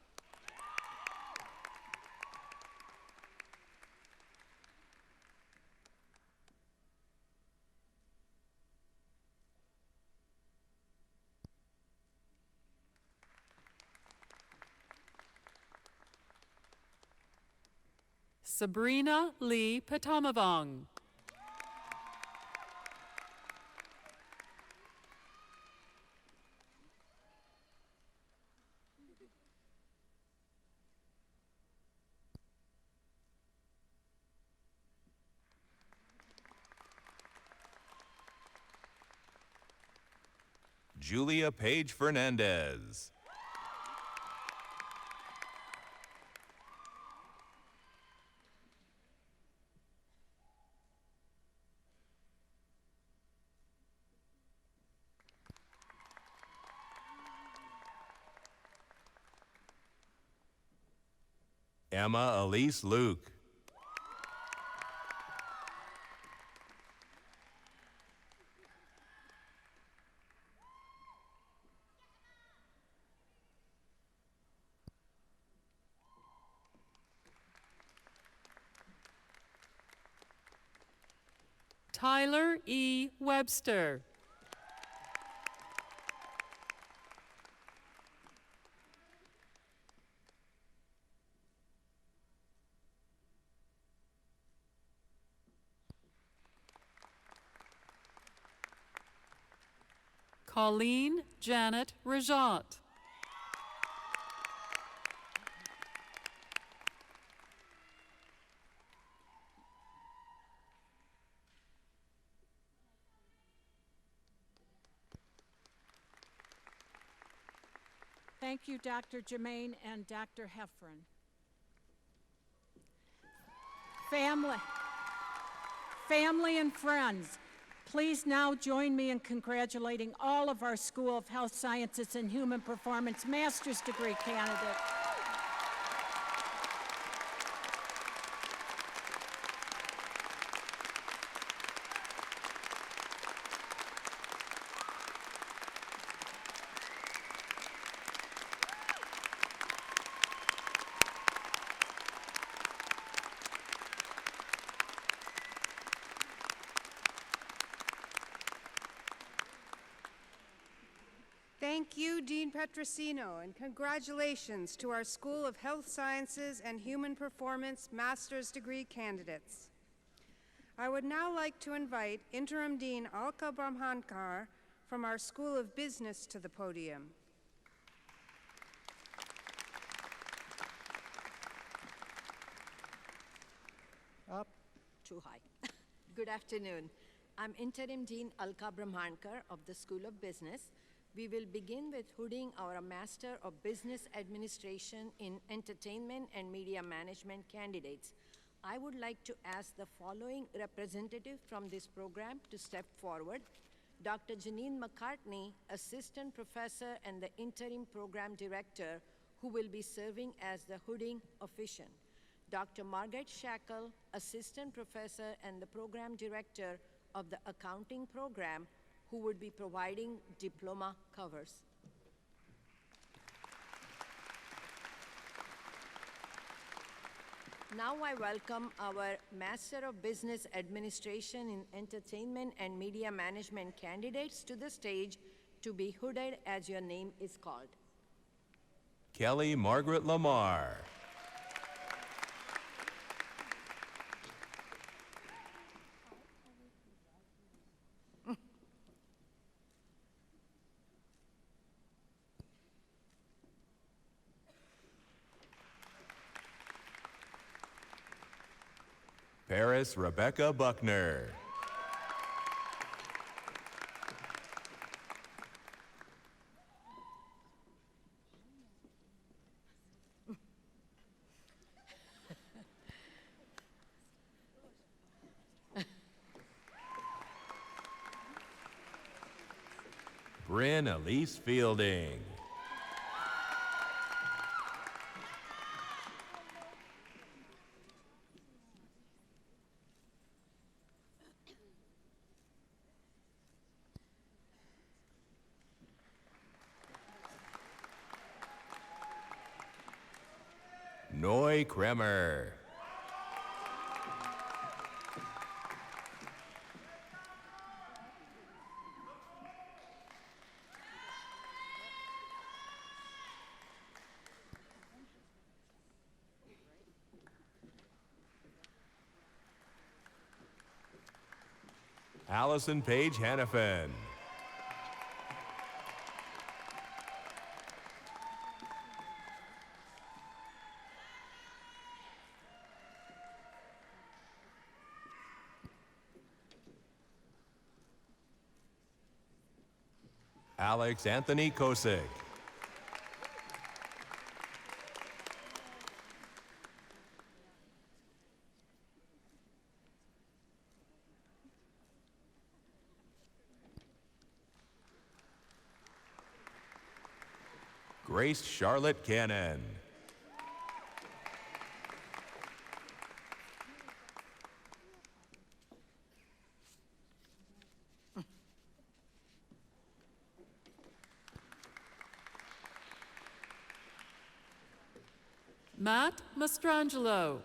Sabrina Lee Patamavong. Julia Page Fernandez. Emma Elise Luke. Tyler E. Webster. Colleen Janet Rajat. Thank you, Dr. Germain and Dr. Heffron. Family and friends, please now join me in congratulating all of our School of Health Sciences and Human Performance master's degree candidates. Thank you, Dean Petrosino, and congratulations to our School of Health Sciences and Human Performance master's degree candidates. I would now like to invite Interim Dean Alka Brahmankar from our School of Business to the podium. Too high. Good afternoon. I'm Interim Dean Alka Brahmankar of the School of Business. We will begin with hooding our Master of Business Administration in Entertainment and Media Management candidates. I would like to ask the following representative from this program to step forward. Dr. Janine McCartney, Assistant Professor and the Interim Program Director, who will be serving as the hooding officiant. Dr. Margaret Shackle, Assistant Professor and the Program Director of the Accounting Program, who would be providing diploma covers. Now I welcome our Master of Business Administration in Entertainment and Media Management candidates to the stage to be hooded as your name is called. Kelly Margaret Lamar. Paris Rebecca Buckner. Bryn Elise Fielding. Noy Kremer. Allison Paige Hannafin. Alex Anthony Kosick. Grace Charlotte Cannon. Matt Mastrangelo.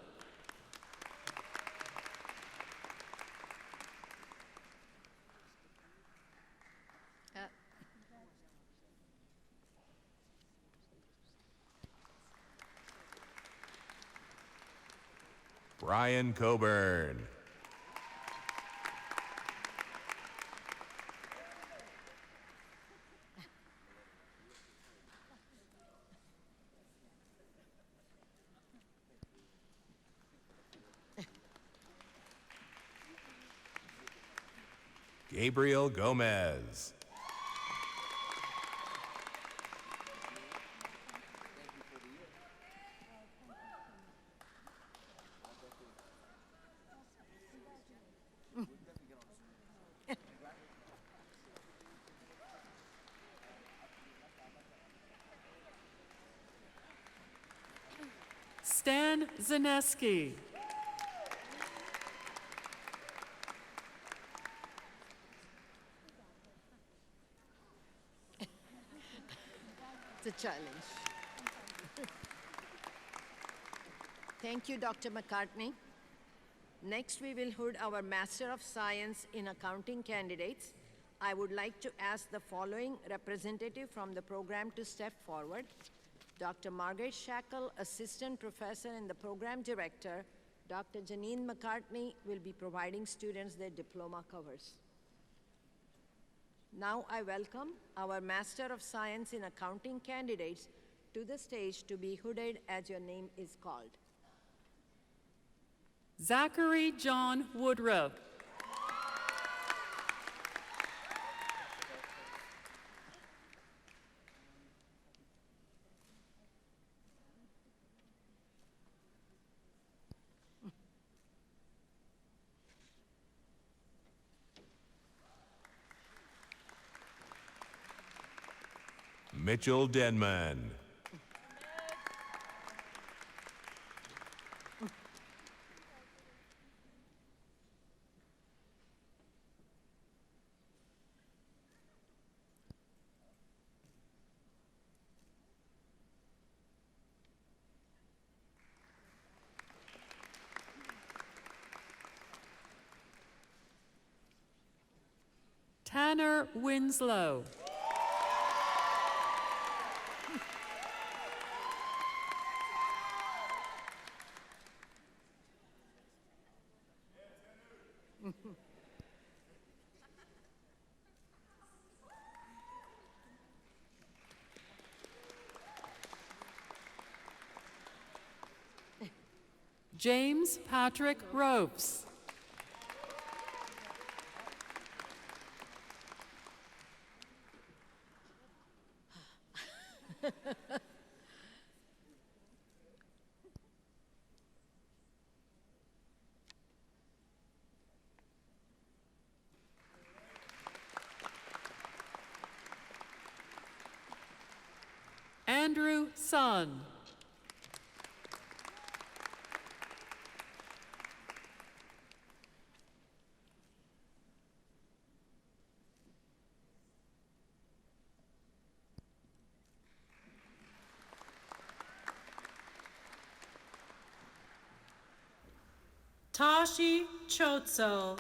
Brian Coburn. Gabriel Gomez. Stan Zaneski. It's a challenge. Thank you, Dr. McCartney. Next, we will hood our Master of Science in Accounting candidates. I would like to ask the following representative from the program to step forward. Dr. Margaret Shackle, Assistant Professor and the Program Director. Dr. Janine McCartney will be providing students their diploma covers. Now I welcome our Master of Science in Accounting candidates to the stage to be hooded as your name is called. Zachary John Woodruff. Mitchell Denman. Tanner Winslow. James Patrick Ropes. Andrew Sun. Tashi Chotso.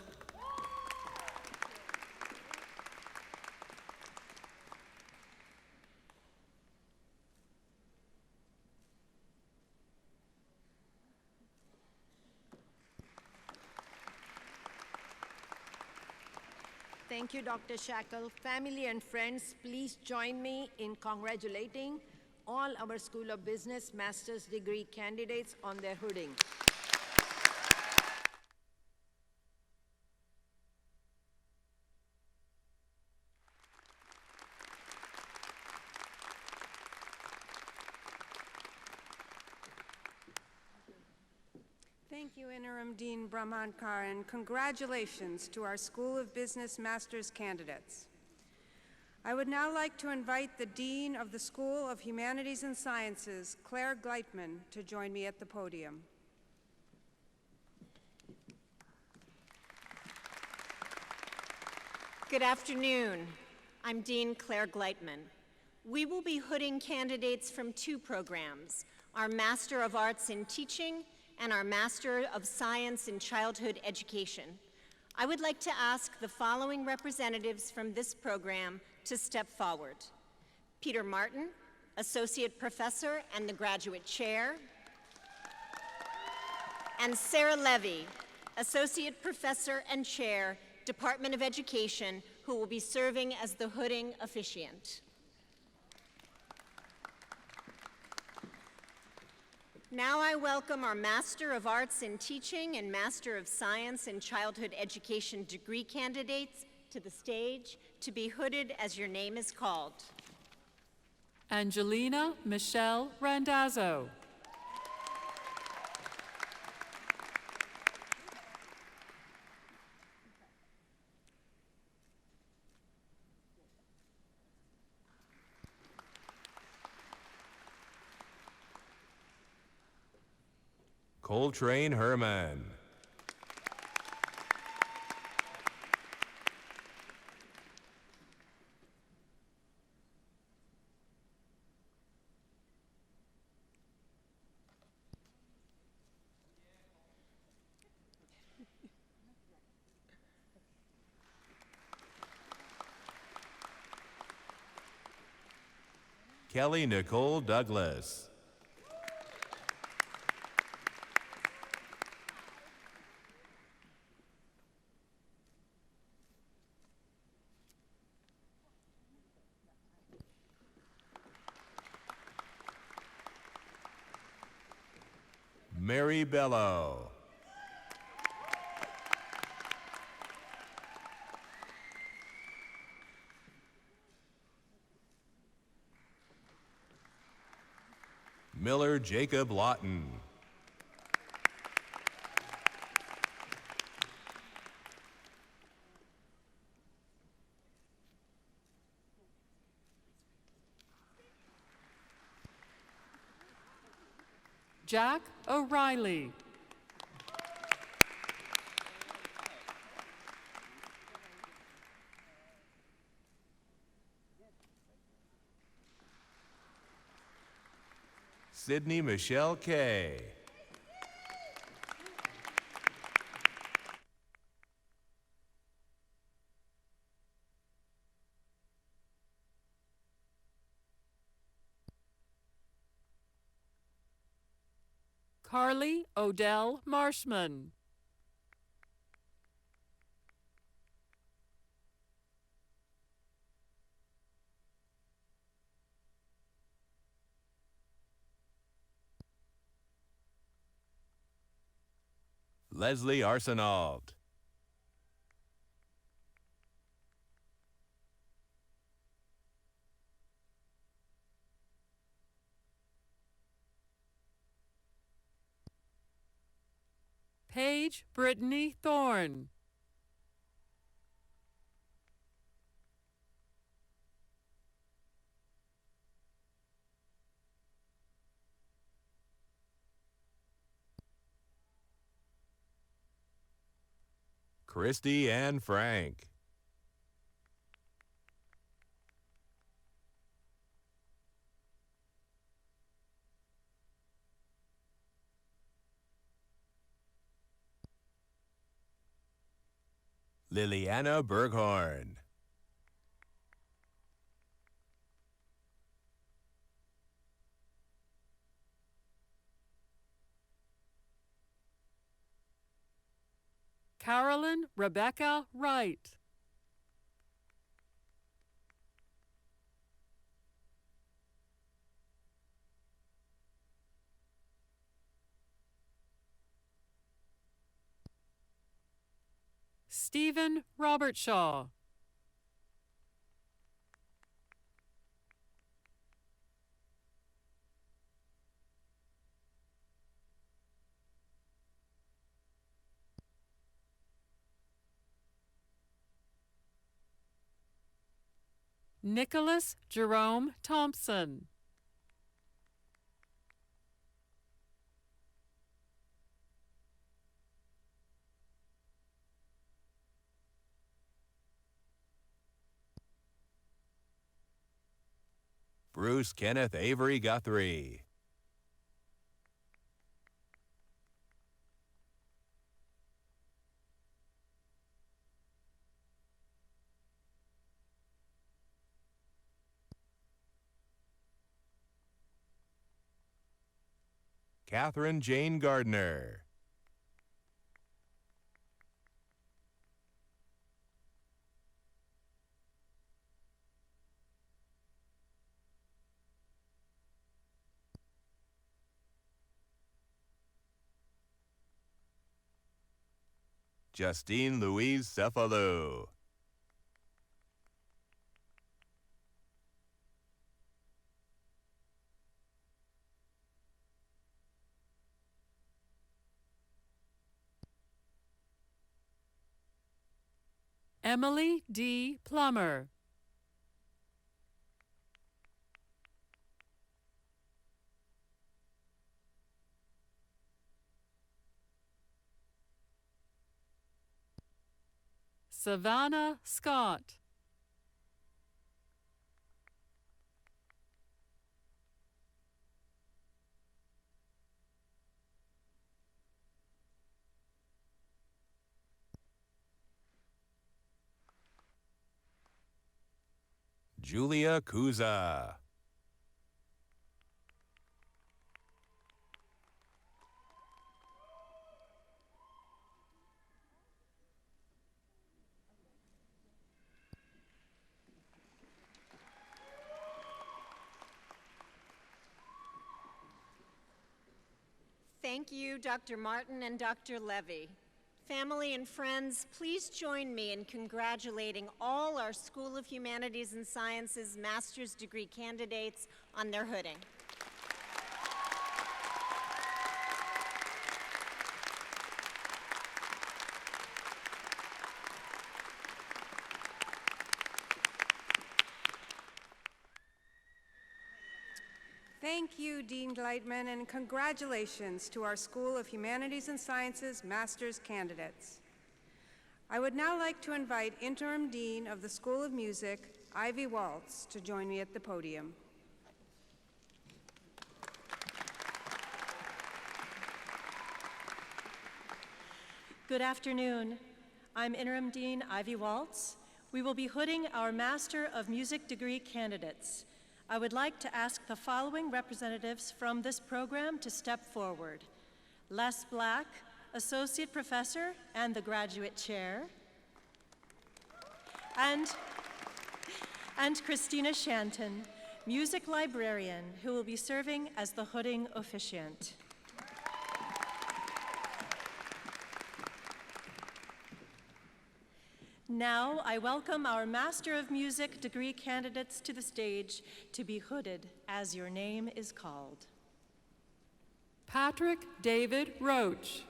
Thank you, Dr. Shackle. Family and friends, please join me in congratulating all our School of Business master's degree candidates on their hooding. Thank you, Interim Dean Brahmankar, and congratulations to our School of Business Master's candidates. I would now like to invite the Dean of the School of Humanities and Sciences, Claire Gleitman, to join me at the podium. Good afternoon. I'm Dean Claire Gleitman. We will be hooding candidates from two programs, our Master of Arts in Teaching and our Master of Science in Childhood Education. I would like to ask the following representatives from this program to step forward. Peter Martin, Associate Professor and the Graduate Chair, and Sarah Levy, Associate Professor and Chair, Department of Education, who will be serving as the hooding officiant. Now I welcome our Master of Arts in Teaching and Master of Science in Childhood Education degree candidates to the stage to be hooded as your name is called. Angelina Michelle Randazzo. Coltrane Herman. Kelly Nicole Douglas. Mary Bello. Miller Jacob Lawton. Jack O'Reilly. Sydney Michelle Kay. Carly Odell Marshman. Leslie Arsenault. Paige Brittany Thorne. Christy Ann Frank. Liliana Berghorn. Carolyn Rebecca Wright. Stephen Robertshaw. Nicholas Jerome Thompson. Bruce Kenneth Avery Guthrie. Catherine Jane Gardner. Justine Louise Cephalou. Emily D. Plummer. Savannah Scott. Julia Kuza. Thank you, Dr. Martin and Dr. Levy. Family and friends, please join me in congratulating all our School of Humanities and Sciences master's degree candidates on their hooding. Thank you, Dean Gleitman, and congratulations to our School of Humanities and Sciences Master's candidates. I would now like to invite Interim Dean of the School of Music, Ivy Waltz, to join me at the podium. Good afternoon. I'm Interim Dean Ivy Waltz. We will be hooding our Master of Music degree candidates. I would like to ask the following representatives from this program to step forward. Les Black, Associate Professor and the Graduate Chair, and Christina Shanton, Music Librarian, who will be serving as the hooding officiant. Now, I welcome our Master of Music degree candidates to the stage to be hooded as your name is called. Patrick David Roach.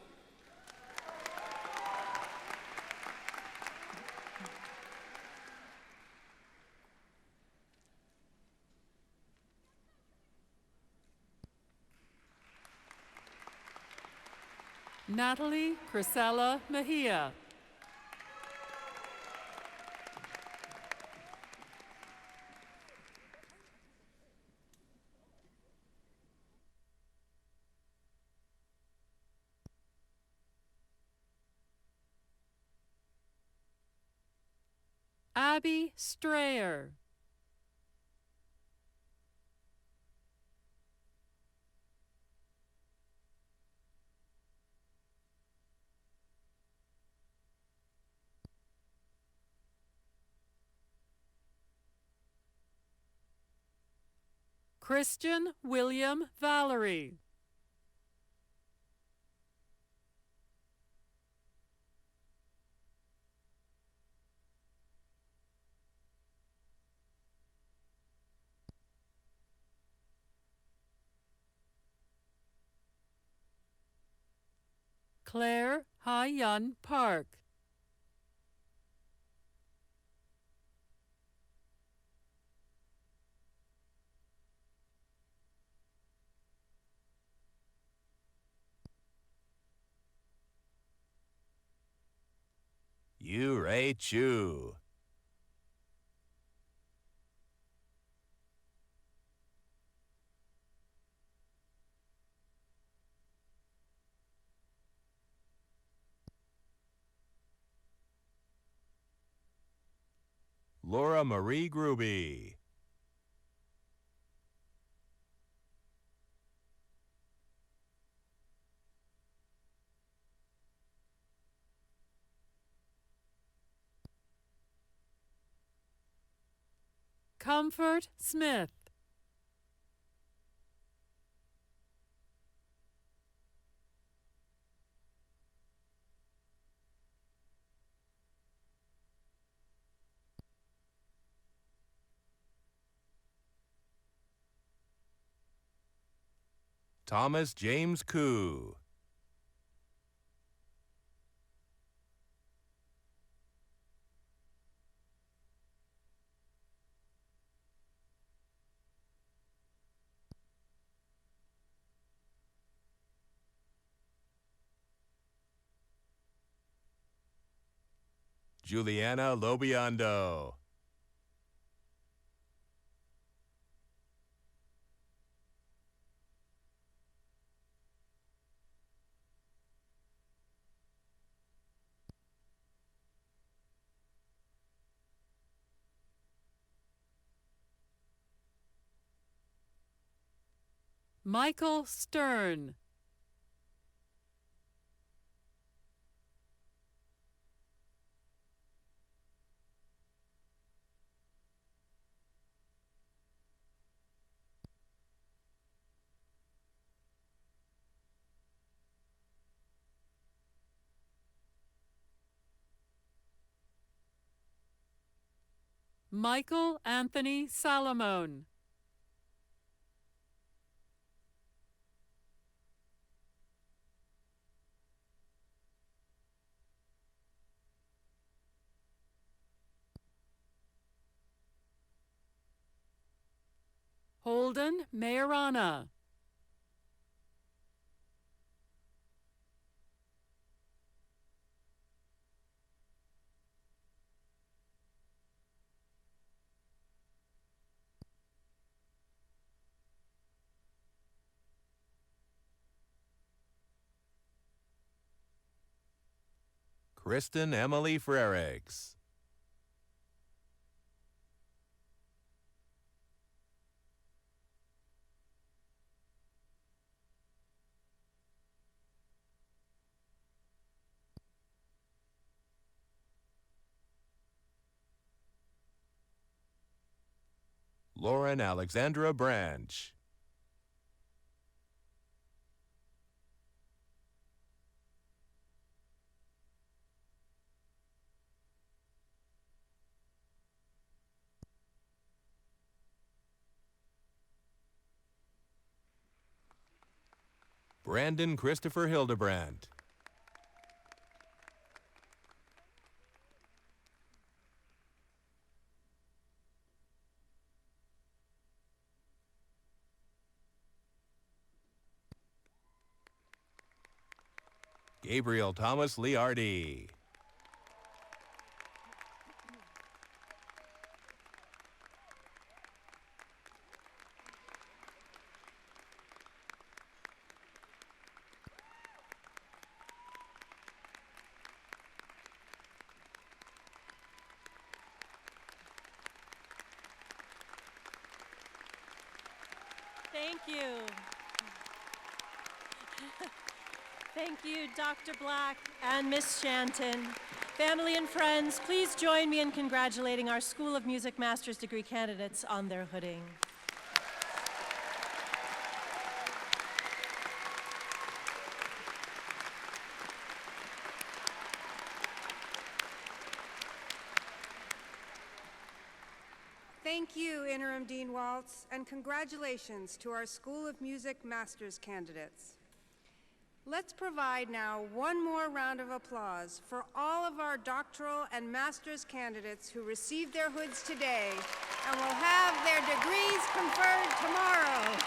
Natalie Crisella Mejia. Abby Strayer. Christian William Valerie. Claire Ha-Yun Park. Yu Ray Chu. Laura Marie Gruby. Comfort Smith. Thomas James Koo. Juliana Lobiondo. Michael Stern. Michael Anthony Salomone. Holden Mayorana. Kristen Emily Frericks. Lauren Alexandra Branch. Brandon Christopher Hildebrandt. Gabriel Thomas Liardi. Thank you. Thank you, Dr. Black and Miss Shanton. Family and friends, please join me in congratulating our School of Music Master's Degree candidates on their hooding. Thank you, Interim Dean Waltz, and congratulations to our School of Music Master's candidates. Let's provide now one more round of applause for all of our doctoral and master's candidates who received their hoods today and will have their degrees conferred tomorrow.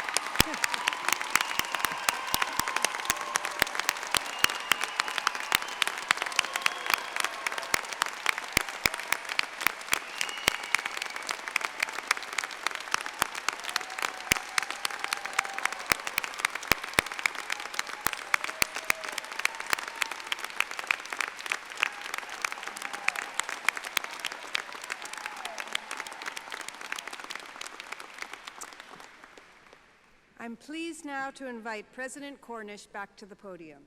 I'm pleased now to invite President Cornish back to the podium.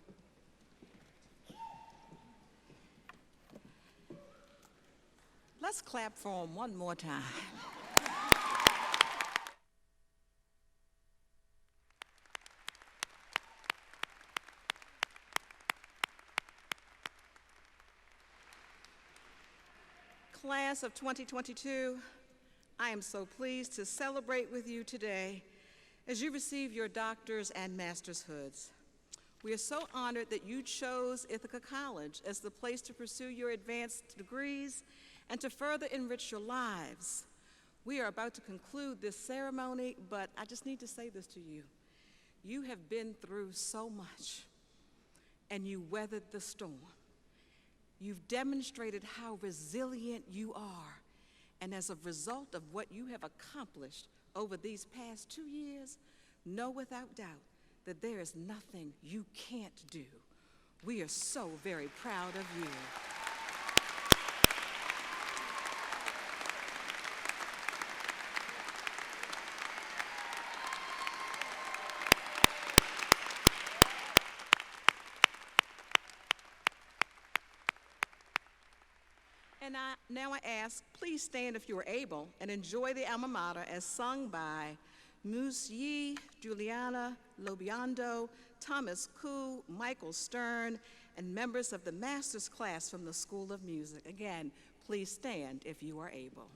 Let's clap for him one more time. Class of 2022, I am so pleased to celebrate with you today as you receive your doctor's and master's hoods. We are so honored that you chose Ithaca College as the place to pursue your advanced degrees and to further enrich your lives. We are about to conclude this ceremony, but I just need to say this to you. You have been through so much, and you weathered the storm. You've demonstrated how resilient you are, and as a result of what you have accomplished over these past 2 years, know without doubt that there is nothing you can't do. We are so very proud of you. And now I ask, please stand if you are able and enjoy the alma mater as sung by Mus Yi, Juliana Lobiando, Thomas Koo, Michael Stern, and members of the master's class from the School of Music. Again, please stand if you are able.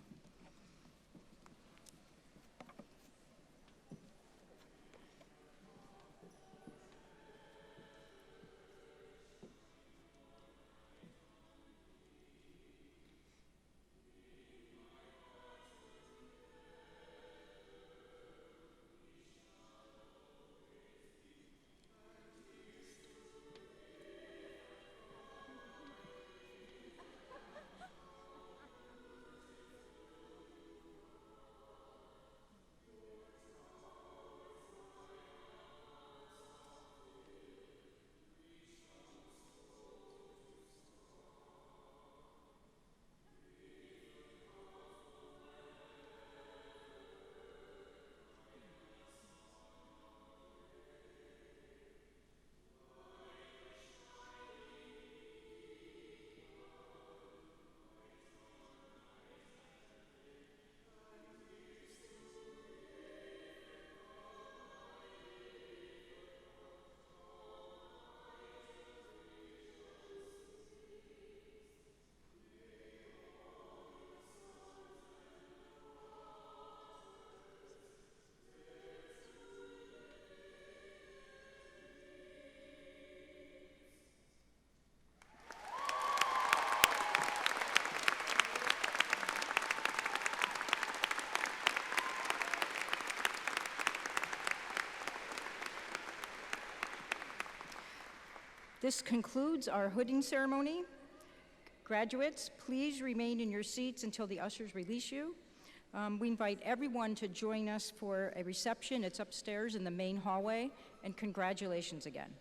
This concludes our hooding ceremony. Graduates, please remain in your seats until the ushers release you. We invite everyone to join us for a reception. It's upstairs in the main hallway, and congratulations again.